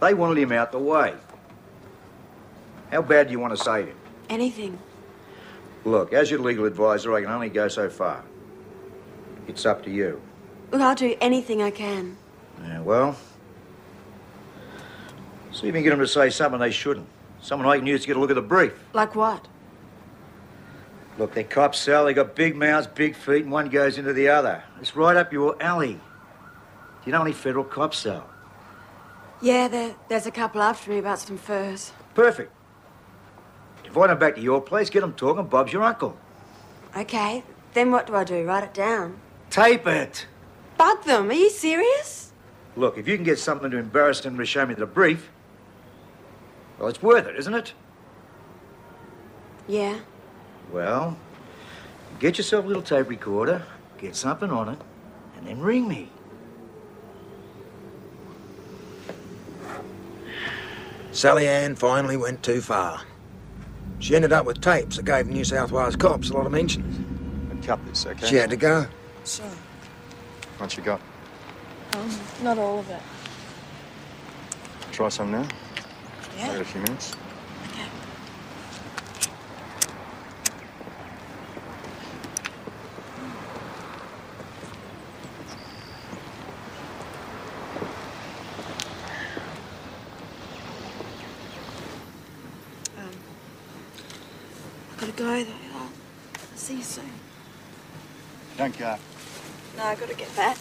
They wanted him out the way. How bad do you want to save him? Anything. Look, as your legal advisor, I can only go so far. It's up to you. Look, I'll do anything I can. Yeah, well, see if you can get them to say something they shouldn't. Someone I can use to get a look at the brief. Like what? Look, they're cops, Sal. They got big mouths, big feet, and one goes into the other. It's right up your alley. Do you know any federal cops, Sal? Yeah, there's a couple after me about some furs. Perfect. Invite them back to your place, get them talking. Bob's your uncle. Okay, then what do I do? Write it down? Tape it. Bug them. Are you serious? Look, if you can get something to embarrass them to show me the brief, well, it's worth it, isn't it? Yeah. Well, Get yourself a little tape recorder, get something on it, and then ring me. Sallie-Anne finally went too far. She ended up with tapes that gave New South Wales cops a lot of mentions. Cut this, okay? She had to go. Sure. What you got? Not all of it. Try some now? Yeah. Wait a few minutes. I've got to go, though. I'll see you soon. Don't go. No, I've got to get back.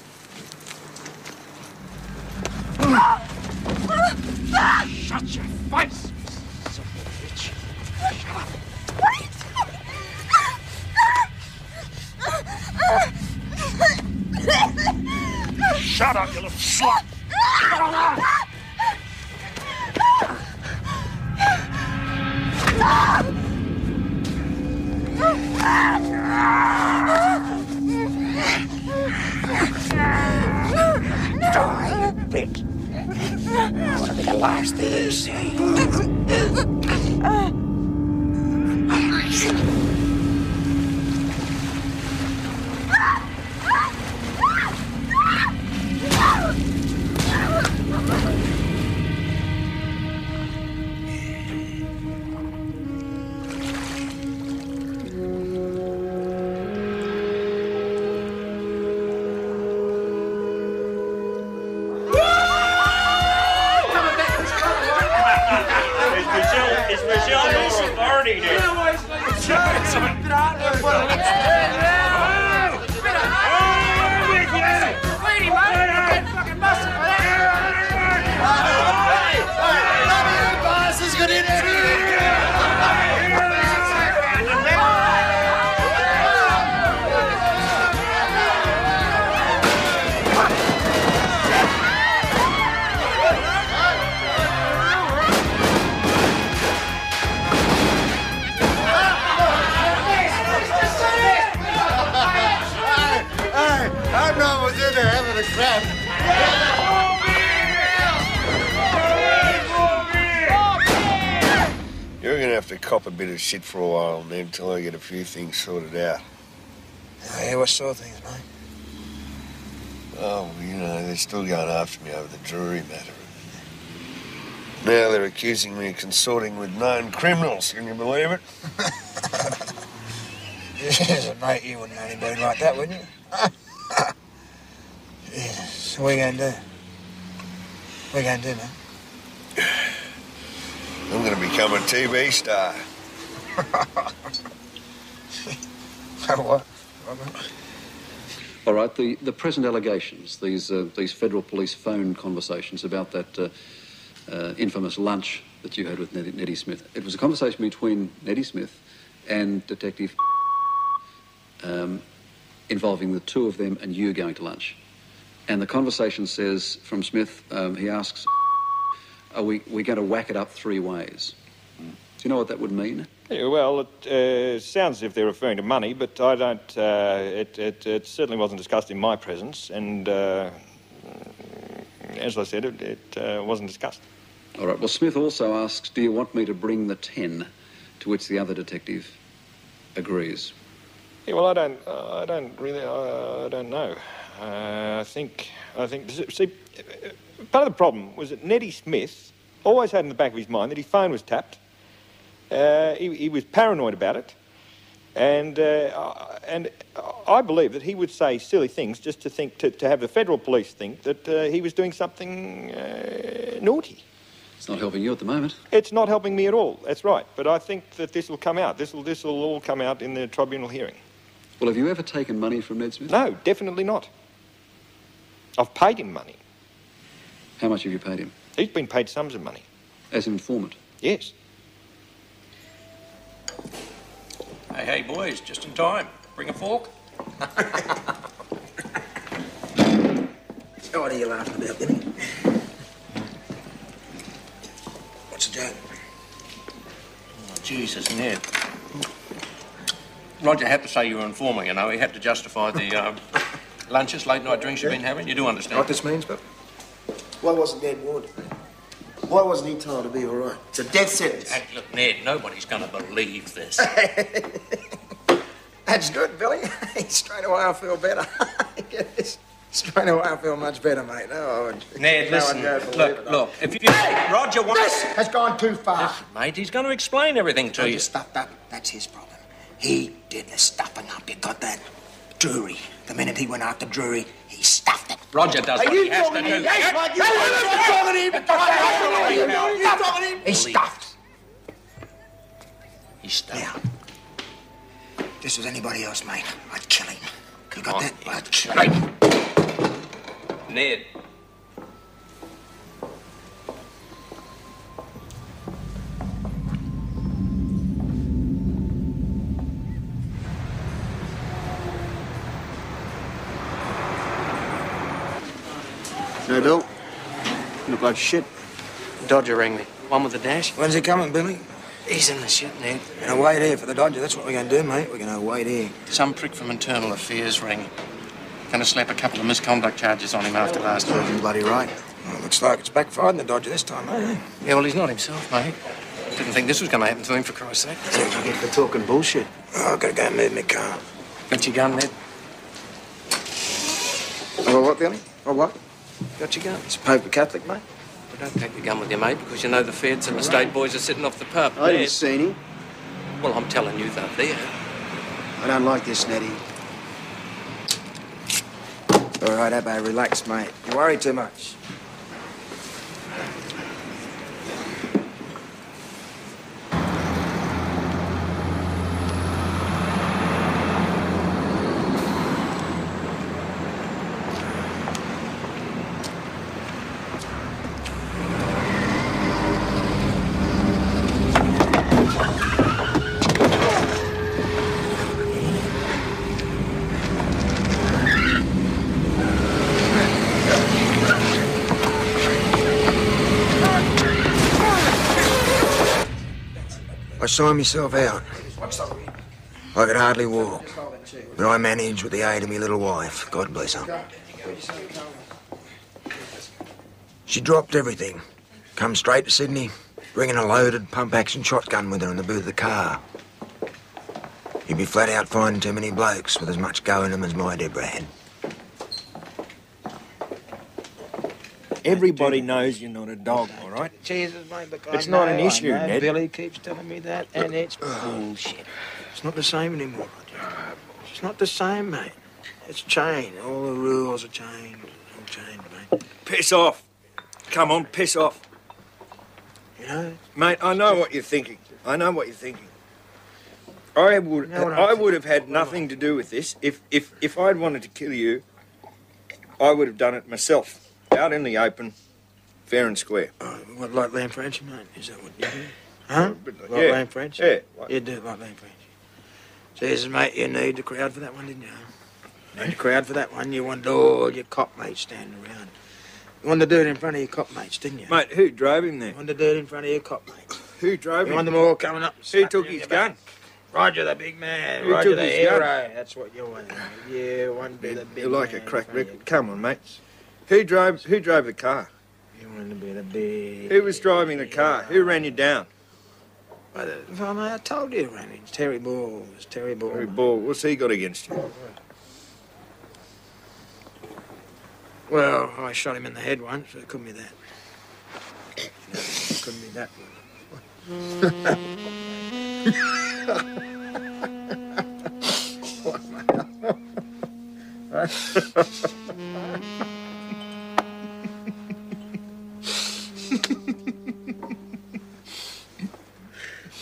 Shut your face, you son of a bitch. Shut up. Shut up, you little slut. Shut up. Die, you bitch. That'll be the last thing you see. Is Michelle your authority, dude? Having a crap. You're gonna have to cop a bit of shit for a while, Ned, until I get a few things sorted out. Yeah, what sort of things, mate? Oh, you know, they're still going after me over the Drury matter. Now they're accusing me of consorting with known criminals. Can you believe it? Yes, mate, you wouldn't know anybody like that, wouldn't you? Yeah, so what are you going to do? What are you going to do, man? I'm going to become a TV star. What? All right, the present allegations, these federal police phone conversations about that infamous lunch that you had with Neddy Smith. It was a conversation between Neddy Smith and Detective involving the two of them and you going to lunch. And the conversation says, from Smith, he asks, are we going to whack it up three ways? Do you know what that would mean? Yeah, well, it sounds as if they're referring to money, but I don't... It certainly wasn't discussed in my presence, and as I said, it wasn't discussed. All right, well, Smith also asks, do you want me to bring the 10, to which the other detective agrees? Yeah, well, I don't know. I think, see, part of the problem was that Neddy Smith always had in the back of his mind that his phone was tapped. He was paranoid about it, and I believe that he would say silly things just to think, to have the federal police think that he was doing something naughty. It's not helping you at the moment. It's not helping me at all, that's right. But I think that this will come out. This will all come out in the tribunal hearing. Well, have you ever taken money from Ned Smith? No, definitely not. I've paid him money. How much have you paid him? He's been paid sums of money. As an informant? Yes. Hey, boys, just in time. Bring a fork. So what are you laughing about, Billy? What's the joke? Oh, Jesus, Ned. Roger had to say you were informer, you know. He had to justify the lunches, late night drinks you've been having. You do understand. What this means, but Why wasn't Ned warned? Why wasn't he told to be all right? It's a death sentence. Hey, look, Ned, nobody's going to believe this. that's good, Billy. Straight away I feel better. Straight away I feel much better, mate. No, Ned, listen. Look, if you... Hey, Roger, what... This has gone too far. Listen, mate, he's going to explain everything to you. You stuffed up. That's his problem. He did the stuffing up. You got that? Drury. The minute he went after Drury, he stuffed it. Roger does what he has to do. He stuffed. He stuffed. Now, if this was anybody else, mate, I'd kill him. You got that? I'd kill him. Ned. No, Bill. You look like shit. Dodger rang me. One with the dash. When's he coming, Billy? He's in the shit, Ned. We're gonna wait here for the Dodger. That's what we're gonna do, mate. We're gonna wait here. Some prick from Internal Affairs rang. Gonna slap a couple of misconduct charges on him after last night. You're bloody right. Well, looks like it's backfired in the Dodger this time, eh? Yeah, well, he's not himself, mate. Didn't think this was gonna happen to him, for Christ's sake. That's what you get for talking bullshit. Oh, I've got to go and move my car. Got your gun, Ned? Oh, what, Billy? Oh, what? Got your gun? It's a Pope Catholic, mate. Well, don't take the gun with you, mate, because you know the feds and the state boys are sitting off the pub. I didn't see any. Well, I'm telling you, they're there. I don't like this, Neddy. All right, Abbo, relax, mate. You worry too much. I saw myself out. I could hardly walk, but I managed with the aid of my little wife. God bless her. She dropped everything, come straight to Sydney, bringing a loaded pump-action shotgun with her in the boot of the car. You'd be flat out finding too many blokes with as much go in them as my Deborah had. Everybody knows you're not a dog, all right? Jesus, mate, look, It's not an issue, Ned. Billy keeps telling me that, and it's bullshit. It's not the same anymore, Roger. It's not the same, mate. It's changed. All the rules are changed. All changed, mate. Piss off. Come on, piss off. You know? Mate, I know what you're thinking. I know what you're thinking. I would have had nothing to do with this. If I'd wanted to kill you, I would have done it myself. Out in the open, fair and square. What, like Lamb French, mate? Is that what you do? Huh? Like yeah. Lamb French? Yeah. You do it like Lamb French. Jesus, mate, you need the crowd for that one, didn't you? You need the crowd for that one. You wanted all your cop mates standing around. You wanted to do it in front of your cop mates, didn't you? Mate, who drove him there? You wanted to do it in front of your cop mates. Who drove him? You wanted them all coming up. Who took his gun? Roger the big man. Who Roger took the his hero. gun? That's what you wanted. You wanted to be the big You're like man a crack in front of record. Come on, mate. Who drove the car? You wanted to be the big... Who was driving the car? Who ran you down? Well, mate, I told you, Randy. It's Terry Ball. It's Terry Ball. Terry Ball. What's he got against you? Well, I shot him in the head once, so it couldn't be that. It couldn't be that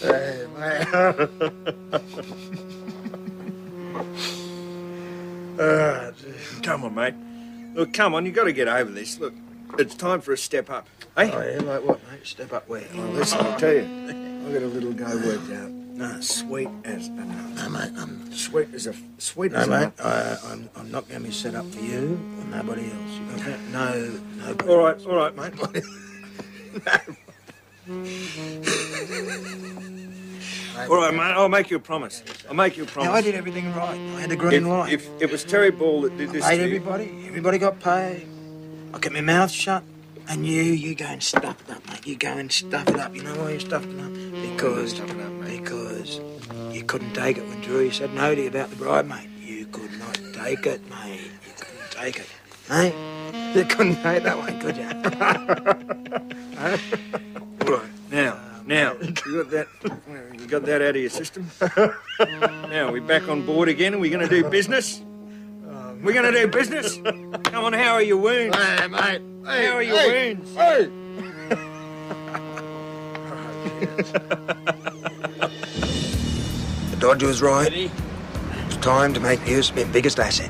Hey, man. Come on, mate. Look, come on, you got to get over this. Look, it's time for a step up. Hey? Oh, yeah, like what, mate? Step up where? Well, listen, I'll tell you. I've got a little go worked out. No, sweet as a nut. No, mate, I'm... Sweet as a No, nut. mate, I'm not going to be set up for you or nobody else. You got that? No, nobody. All right, mate. All right, mate, I'll make you a promise. I'll make you a promise. Now, I did everything right. I had the green light. If it was Terry Ball that did this I paid to you... everybody. Everybody got paid. I kept my mouth shut. And you go and stuff it up, mate. You go and stuff it up. You know why you stuffed it up? Because you couldn't take it when Drury said no to you about the bribe, mate. You could not take it, mate. You couldn't take it. Hey? You couldn't take that one, could you? Right, now, you got that out of your system? Now, we back on board again and we're going to do business? We're going to do business? Come on, how are your wounds? Hey, mate. How are your wounds? Hey! The Dodger was right. It was time to make use of my biggest asset.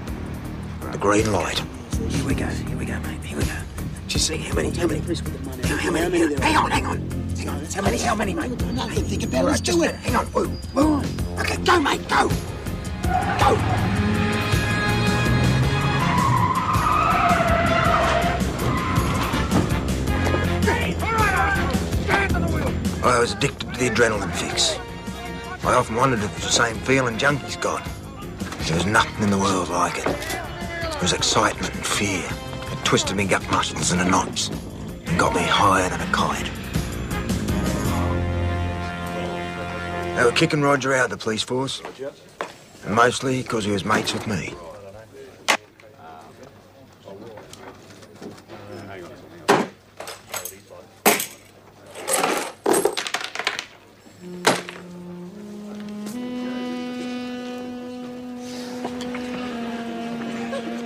The green light. Here we go, mate. Here we go. Just see how many? How many, mate? Hang on. How many, mate? No, think about it. Let's do it. Hang on. Whoa. Okay, go, mate, go. Go. I was addicted to the adrenaline fix. I often wondered if it was the same feeling junkies got. There was nothing in the world like it. It was excitement and fear. It twisted me gut muscles into knots and got me higher than a kite. They were kicking Roger out of the police force, and mostly because he was mates with me.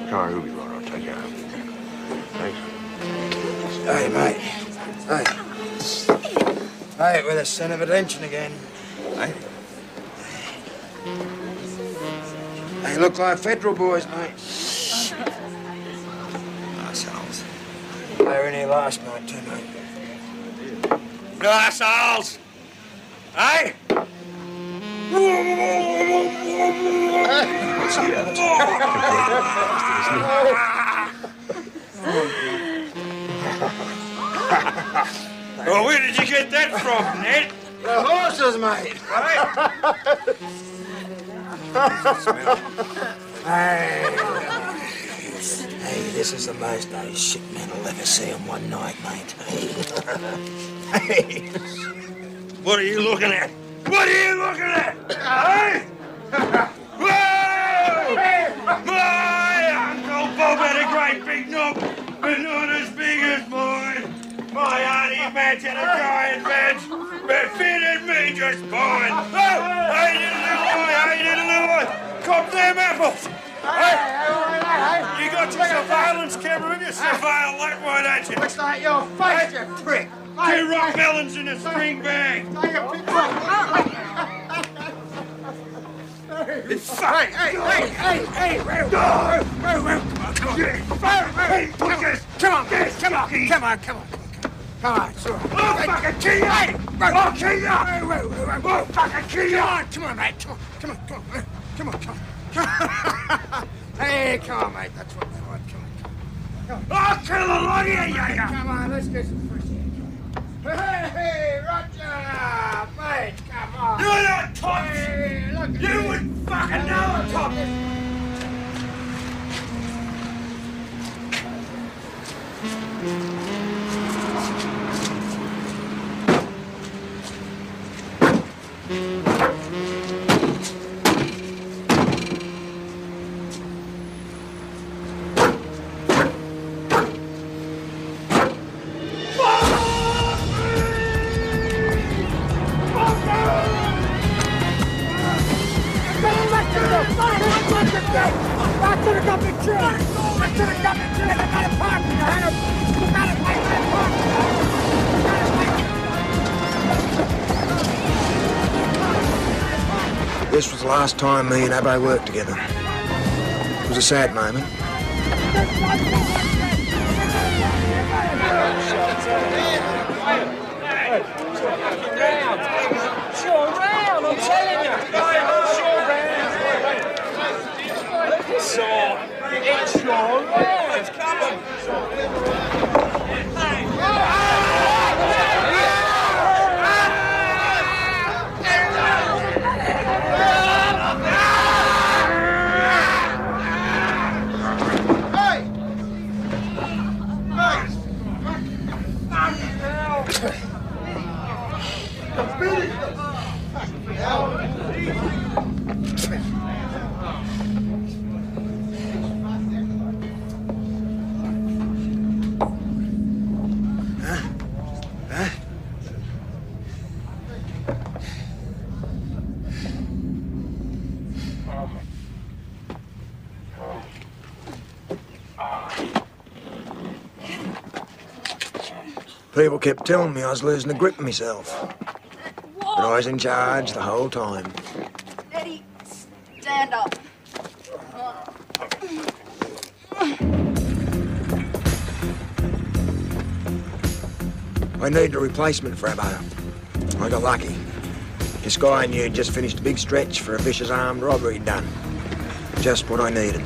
Sorry, we'll be right. I'll take you home. Thanks. Hey, mate. Hey, we're the centre of attention again. Hey? They look like federal boys, mate. Assholes. They were in here last night, too, mate. You assholes! Hey? Well, where did you get that from, Ned? The horses, mate. Hey, this is the most those shit men will ever see in one night, mate. Hey. What are you looking at? What are you looking at? Hey? Whoa! My Uncle Bob had a great big knob, but not as big as mine. My Auntie Madge had a giant badge, but fitted me just fine. Oh, hey, little boy, cop them apples. Hey, you got your surveillance camera in you? Surveil that one, ain't you? Looks like your face, you prick. 2 rock melons in a string bag. Take a picture. Hey, come on, sure. I'll fucking kill you! I'll kill you! I'll fucking kill you! Come on, mate, come on. Hey, come on, mate, that's what they want, come on. I'll kill a lot of you, Come on, let's get some fresh air. Hey, Roger, mate, come on. You're not cops! Hey, look at you wouldn't fucking know a cop! This was the last time me and Abbo worked together. It was a sad moment. Sean round, I'm telling you. Sean, it's Sean round. Come on. People kept telling me I was losing the grip of myself. But I was in charge the whole time. Neddy, stand up. I needed a replacement, Frabbo. I got lucky. This guy I knew had just finished a big stretch for a vicious armed robbery he'd done. Just what I needed.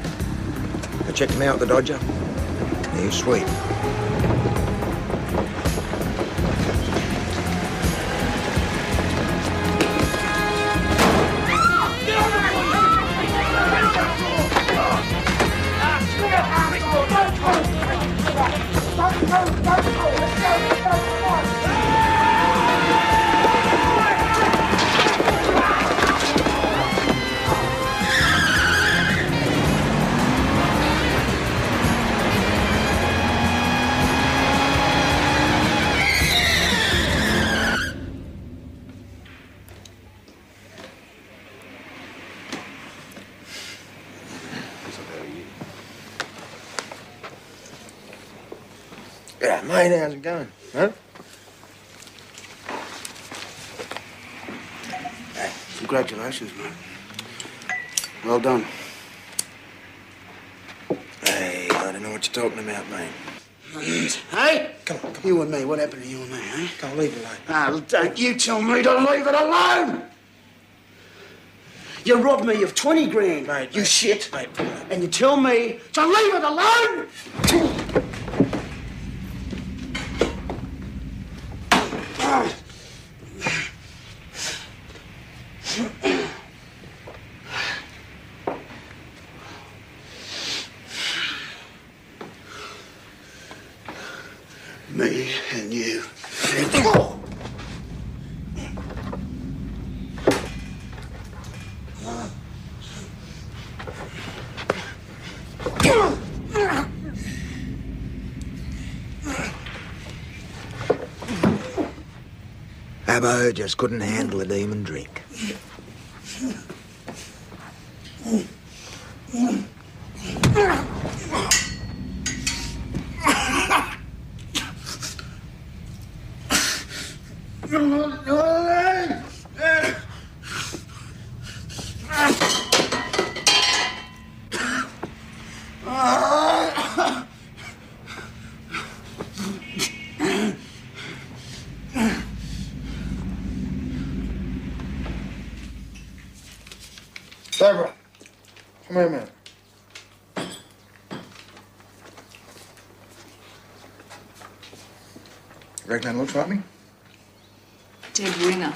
I checked him out with the Dodger. He was sweet. Yeah, mate, how's it going? Huh? Hey, congratulations, mate. Well done. Hey, I don't know what you're talking about, mate. Hey? Come on. You and me, what happened to you and me, eh? Come on, leave it alone. Ah, don't you tell me to leave it alone! You robbed me of 20 grand, mate. You shit. Mate, and you tell me to leave it alone! Me and you. Abbo just couldn't handle a demon drink. Deborah, come here a minute. Reckon that looks like me? Dead ringer.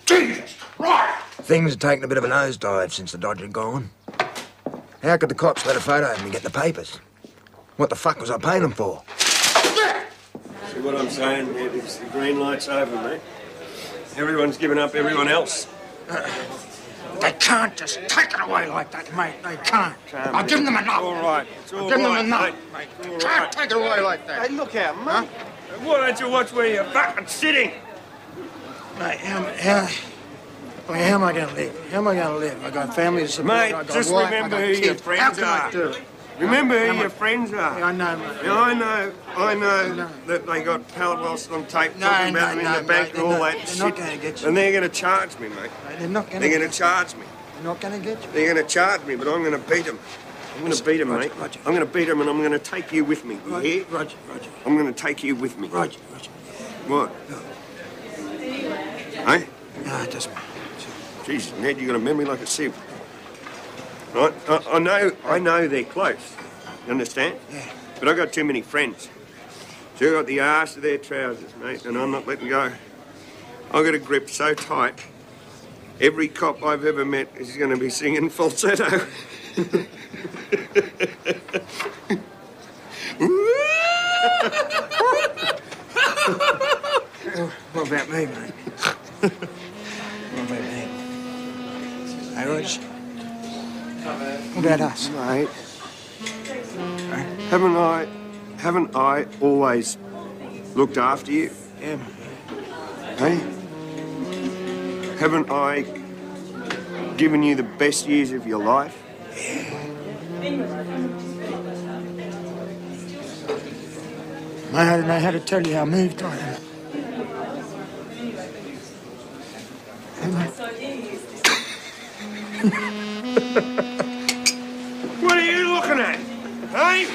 Jesus Christ! Things had taken a bit of a nosedive since the Dodger had gone. How could the cops let a photo of me get the papers? What the fuck was I paying them for? See what I'm saying, Ned? It's the green light's over, mate. Everyone's given up everyone else. They can't just take it away like that, mate. They can't. I've given them enough. All right. It's all I've given them right, enough. mate. They can't take it away like that. Hey, look out, mate. Why don't you watch where you're fucking sitting? Mate, how am I going to live? How am I going to live? I got family to support. Mate, I got just wife, remember I got who kids. your friends How can are. I do it? Remember who your friends are. Yeah, I know, mate. Yeah, I know that they got pallet whilst on tape talking about me in the bank and all that shit. They're not going to get you. And they're going to charge me, mate. They're not going to They're going to charge me. They're not going to get you. They're going to charge me, but I'm going to beat them. I'm going to beat them, mate. Roger. I'm going to beat them and I'm going to take you with me. You hear? Roger. I'm going to take you with me. Roger. What? Hey? No, it doesn't matter. Jesus, Ned, you got a memory like a sieve. Right? I know they're close. You understand? Yeah. But I got too many friends. So I got the arse of their trousers, mate, and I'm not letting go. I got a grip so tight, every cop I've ever met is going to be singing falsetto. What about me, mate? What about me? Hey, Roger. What about us? Mate, haven't I always looked after you? Yeah, mate. Hey? Haven't I given you the best years of your life? Mate, I don't know how to tell you how moved I am. What are you looking at? Hey?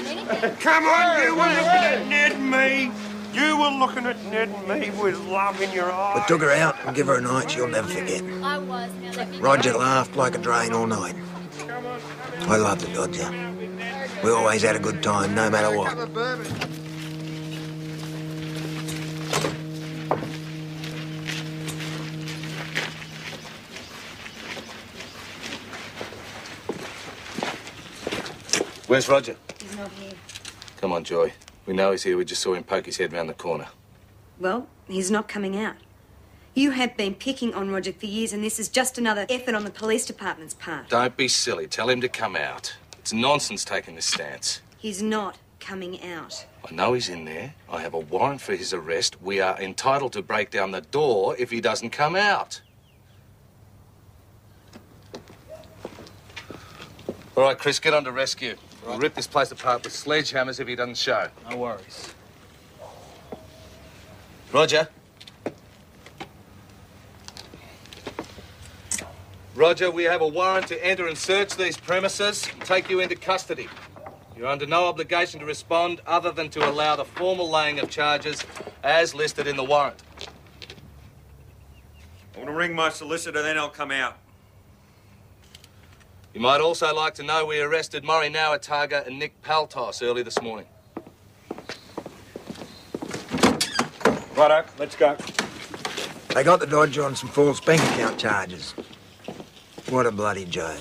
Come on, you were looking at Ned and me. You were looking at Ned and me with love in your eyes. We took her out and give her a night she'll never forget. I was. Now let me Roger laughed like a drain all night. I loved the Dodger. We always had a good time, no matter what. Where's Roger? He's not here. Come on, Joy. We know he's here. We just saw him poke his head round the corner. Well, he's not coming out. You have been picking on Roger for years, and this is just another effort on the police department's part. Don't be silly. Tell him to come out. It's nonsense taking this stance. He's not coming out. I know he's in there. I have a warrant for his arrest. We are entitled to break down the door if he doesn't come out. All right, Chris, get on to rescue. We'll rip this place apart with sledgehammers if he doesn't show. No worries. Roger. Roger, we have a warrant to enter and search these premises and take you into custody. You're under no obligation to respond other than to allow the formal laying of charges as listed in the warrant. I want to ring my solicitor, then I'll come out. You might also like to know we arrested Murray Nawataga and Nick Paltos early this morning. Righto, let's go. They got the Dodger on some false bank account charges. What a bloody joke.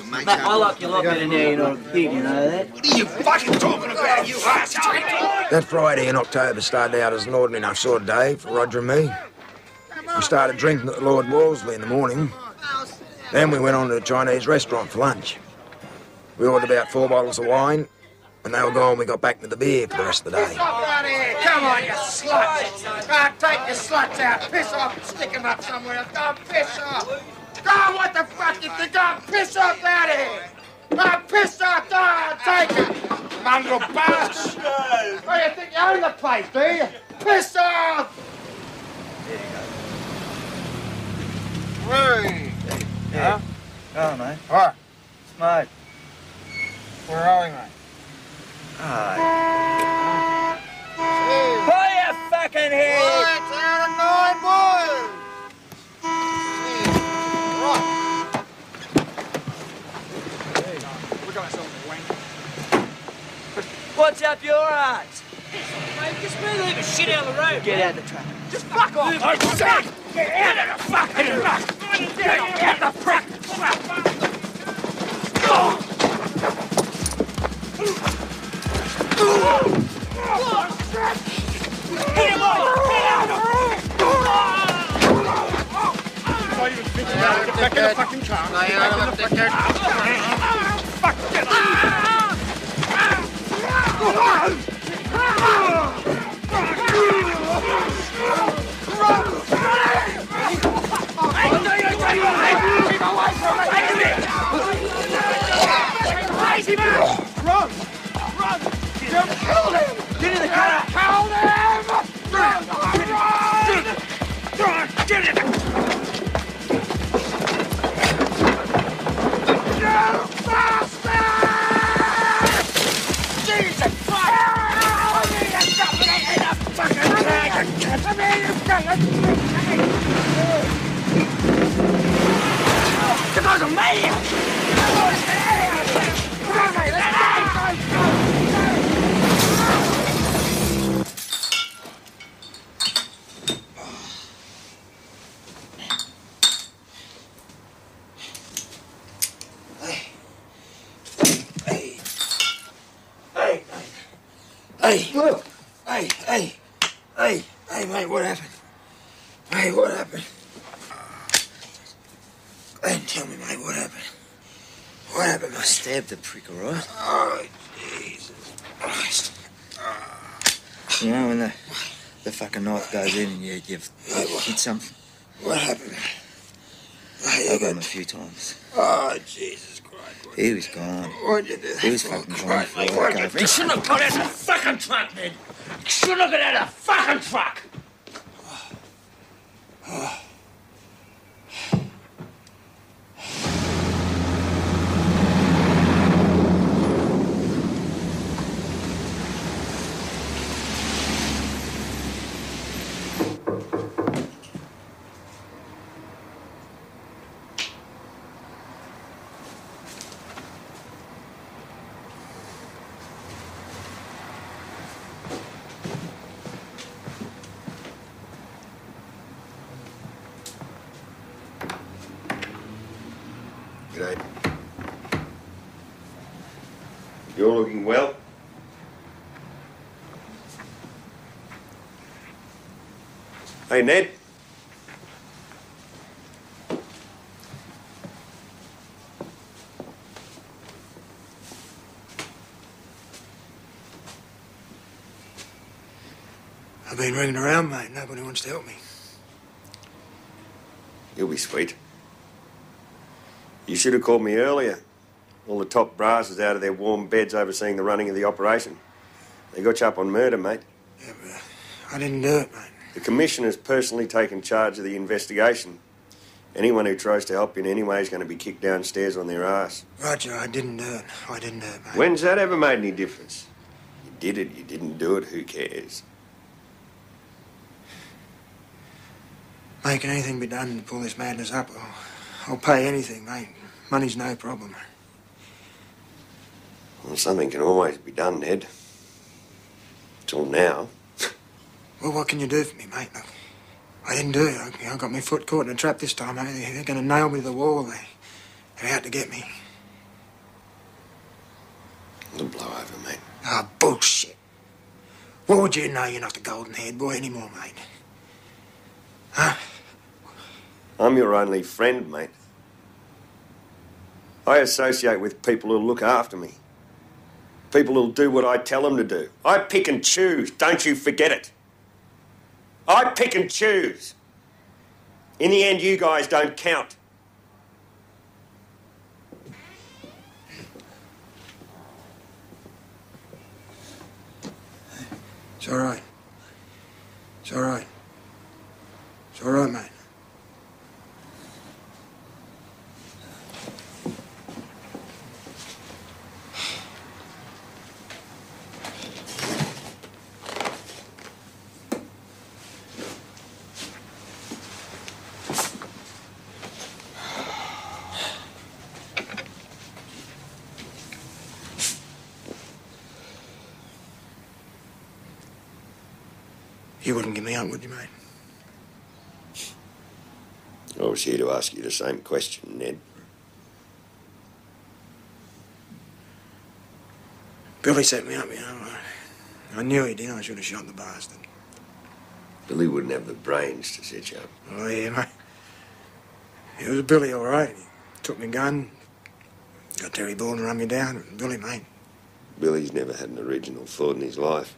Mate, I like you a lot better now you're not a kid, you know that? What are you fucking talking about, you ass? That Friday in October started out as an ordinary enough sort of day for Roger and me. We started drinking at the Lord Wolseley in the morning. Then we went on to a Chinese restaurant for lunch. We ordered about 4 bottles of wine. When they were gone, we got back into the beer for the rest of the day. Piss off out of here! Come on, you sluts! Take your sluts out, piss off and stick them up somewhere else. Go and piss off! Go on, what the fuck you think? Go and piss off out of here! Go and piss off! Go on, take it! Mongrel bastard! Oh, you think you own the place, do you? Piss off! Hey! Yeah. Go on, mate. What? Smoke. Where are we, mate? Pull your fucking head! Right, down at 9 boys! We got ourselves a wank. What's up your ass? Mate, just move leave a shit out of the road. Get out of the truck. Just fuck off. Get out of the fucking truck! Get out of the truck! Hit him off! Get out of the room! Get back in the fucking car. Get back in the fucking car. Fuck, get Crazy man! Run! Run! Don't kill him! Get in the car! Kill him! Run! Run! Get in! You bastard! Jesus Christ! I need a something in a fucking bag! I mean, you've got the guy's a maniac! Hey, mate, what happened? Hey, what happened? Hey, tell me, mate, what happened? What happened, mate? I stabbed the prick, all right? Oh, Jesus Christ. You know, when the fucking knife goes in and you've hit something. What happened? I got him a few times. Oh, Jesus Christ. He was gone. What'd you do? He was fucking gone. He shouldn't have got out of the fucking truck, Ned. He shouldn't have got out of the fucking truck. G'day. You're looking well. Hey, Ned. I've been ringing around, mate. Nobody wants to help me. You'll be sweet. You should have called me earlier. All the top brass is out of their warm beds overseeing the running of the operation. They got you up on murder, mate. Yeah, but I didn't do it, mate. The Commissioner's personally taken charge of the investigation. Anyone who tries to help you in any way is going to be kicked downstairs on their ass. Roger, I didn't do it. I didn't do it, mate. When's that ever made any difference? You did it, you didn't do it, who cares? Mate, can anything be done to pull this madness up? I'll pay anything, mate. Money's no problem. Well, something can always be done, Ned. Till now. Well, what can you do for me, mate? Look, I didn't do it. I got my foot caught in a trap this time, mate. They're going to nail me to the wall. They're out to get me. It'll blow over, mate. Ah, bullshit. What would you know? You're not the golden-haired boy anymore, mate. Huh? I'm your only friend, mate. I associate with people who'll look after me. People who'll do what I tell them to do. I pick and choose, don't you forget it. I pick and choose. In the end, you guys don't count. It's all right. It's all right. It's all right, mate. You wouldn't give me up, would you, mate? I was here to ask you the same question, Ned. Billy set me up, you know. I knew he did. I should have shot the bastard. Billy wouldn't have the brains to set you up. Oh, yeah, mate. It was Billy, all right. He took my gun, got Terry Ball and run me down. It was Billy, mate. Billy's never had an original thought in his life.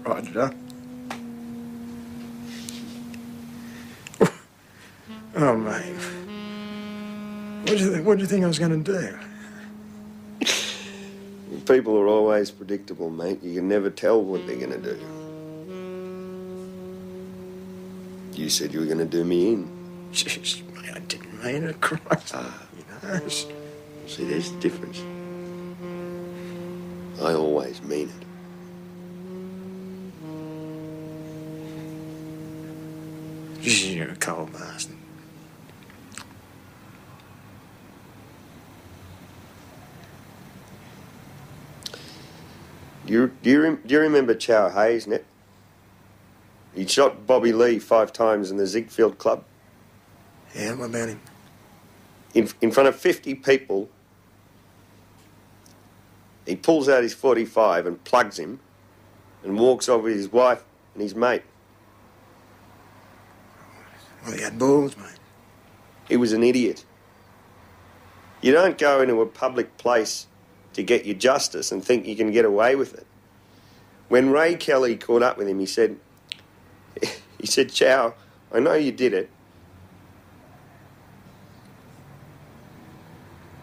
Roger. Oh, mate. What do you think I was going to do? People are always predictable, mate. You can never tell what they're going to do. You said you were going to do me in. Jeez, mate, I didn't mean it, Christ. You know. See, there's the difference. I always mean it. You're a cold bastard. Do you remember Chow Hayes, Ned? He shot Bobby Lee 5 times in the Ziegfeld Club. Yeah, what about him? In front of 50 people, he pulls out his .45 and plugs him and walks off with his wife and his mate. Well, he had balls, mate. He was an idiot. You don't go into a public place to get your justice and think you can get away with it. When Ray Kelly caught up with him, he said, Chow, I know you did it.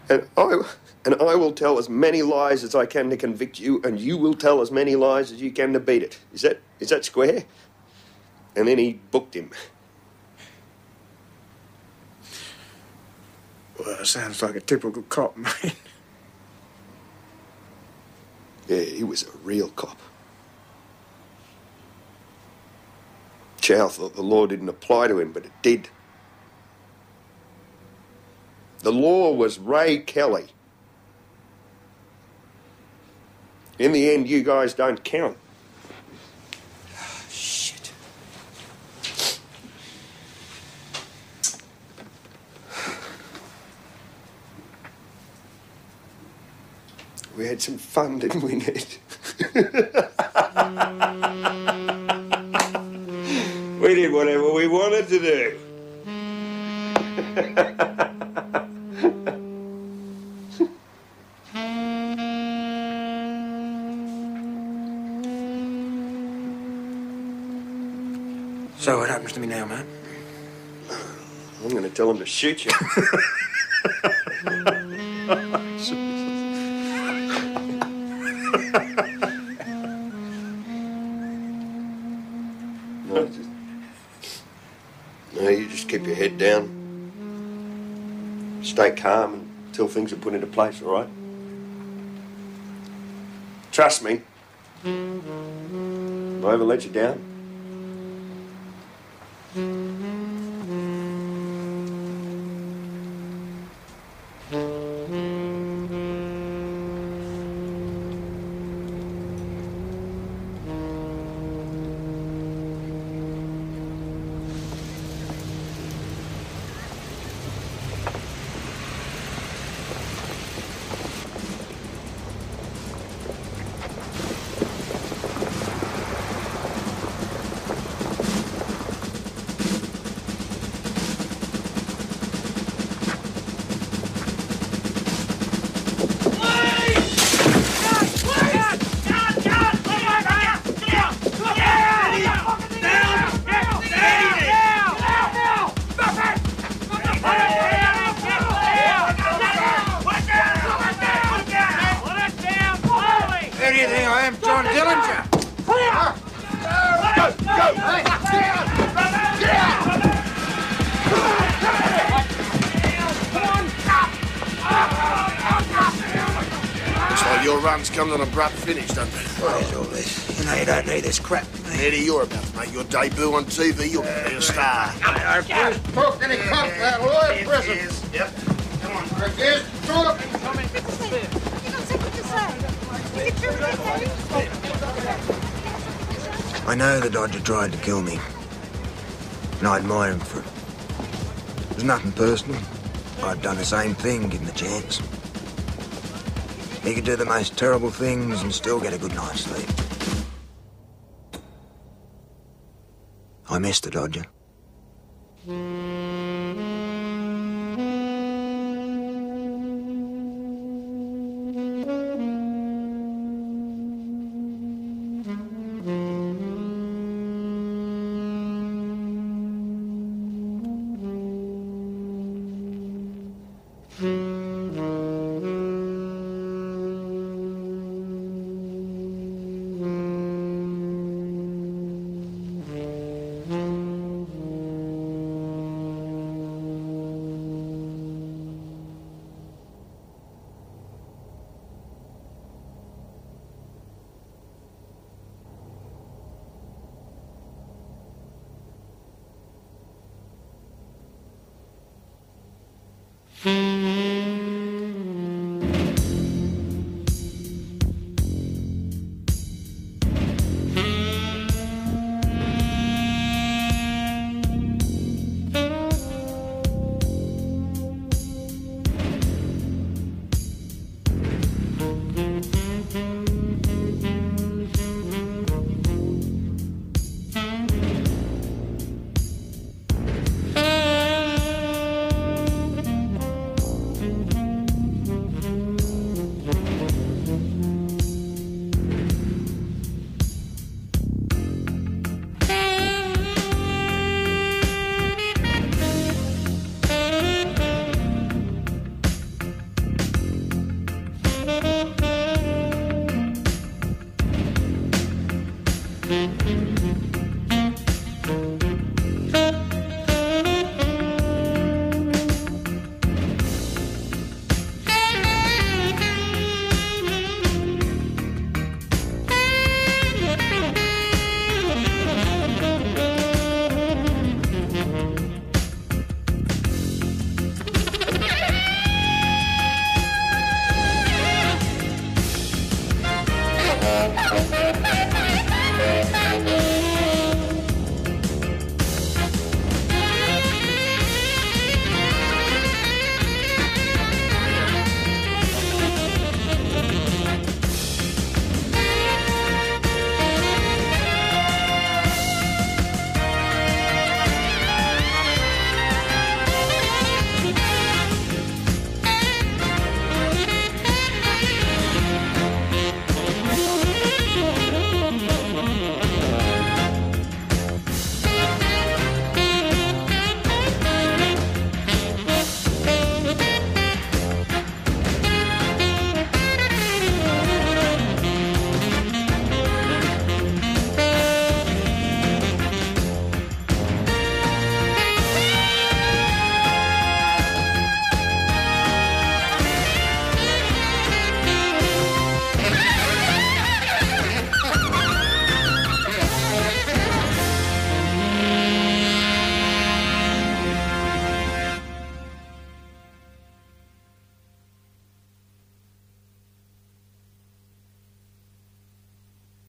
And I will tell as many lies as I can to convict you, and you will tell as many lies as you can to beat it. Is that square? And then he booked him. Well, that sounds like a typical cop, mate. Yeah, he was a real cop. Chow thought the law didn't apply to him, but it did. The law was Ray Kelly. In the end, you guys don't count. Shit. We had some fun, didn't we, Ned? We did whatever we wanted to do. So what happens to me now, man? I'm going to tell him to shoot you. No, you just keep your head down. Stay calm until things are put into place, all right? Trust me. Have I ever let you down? Comes on a abrupt finish, doesn't it? What is all this? You know you don't need this crap, mate. Neddy, you're about to make your debut on TV. You're going to be a star. Talk any cop that lawyer prison. Yep. Come on, Chris. Talk. You got something to say? Is it true what they say? I know the Dodger tried to kill me, and I admire him for it. There's nothing personal. I'd done the same thing, given the chance. He could do the most terrible things and still get a good night's sleep. I miss the Dodger.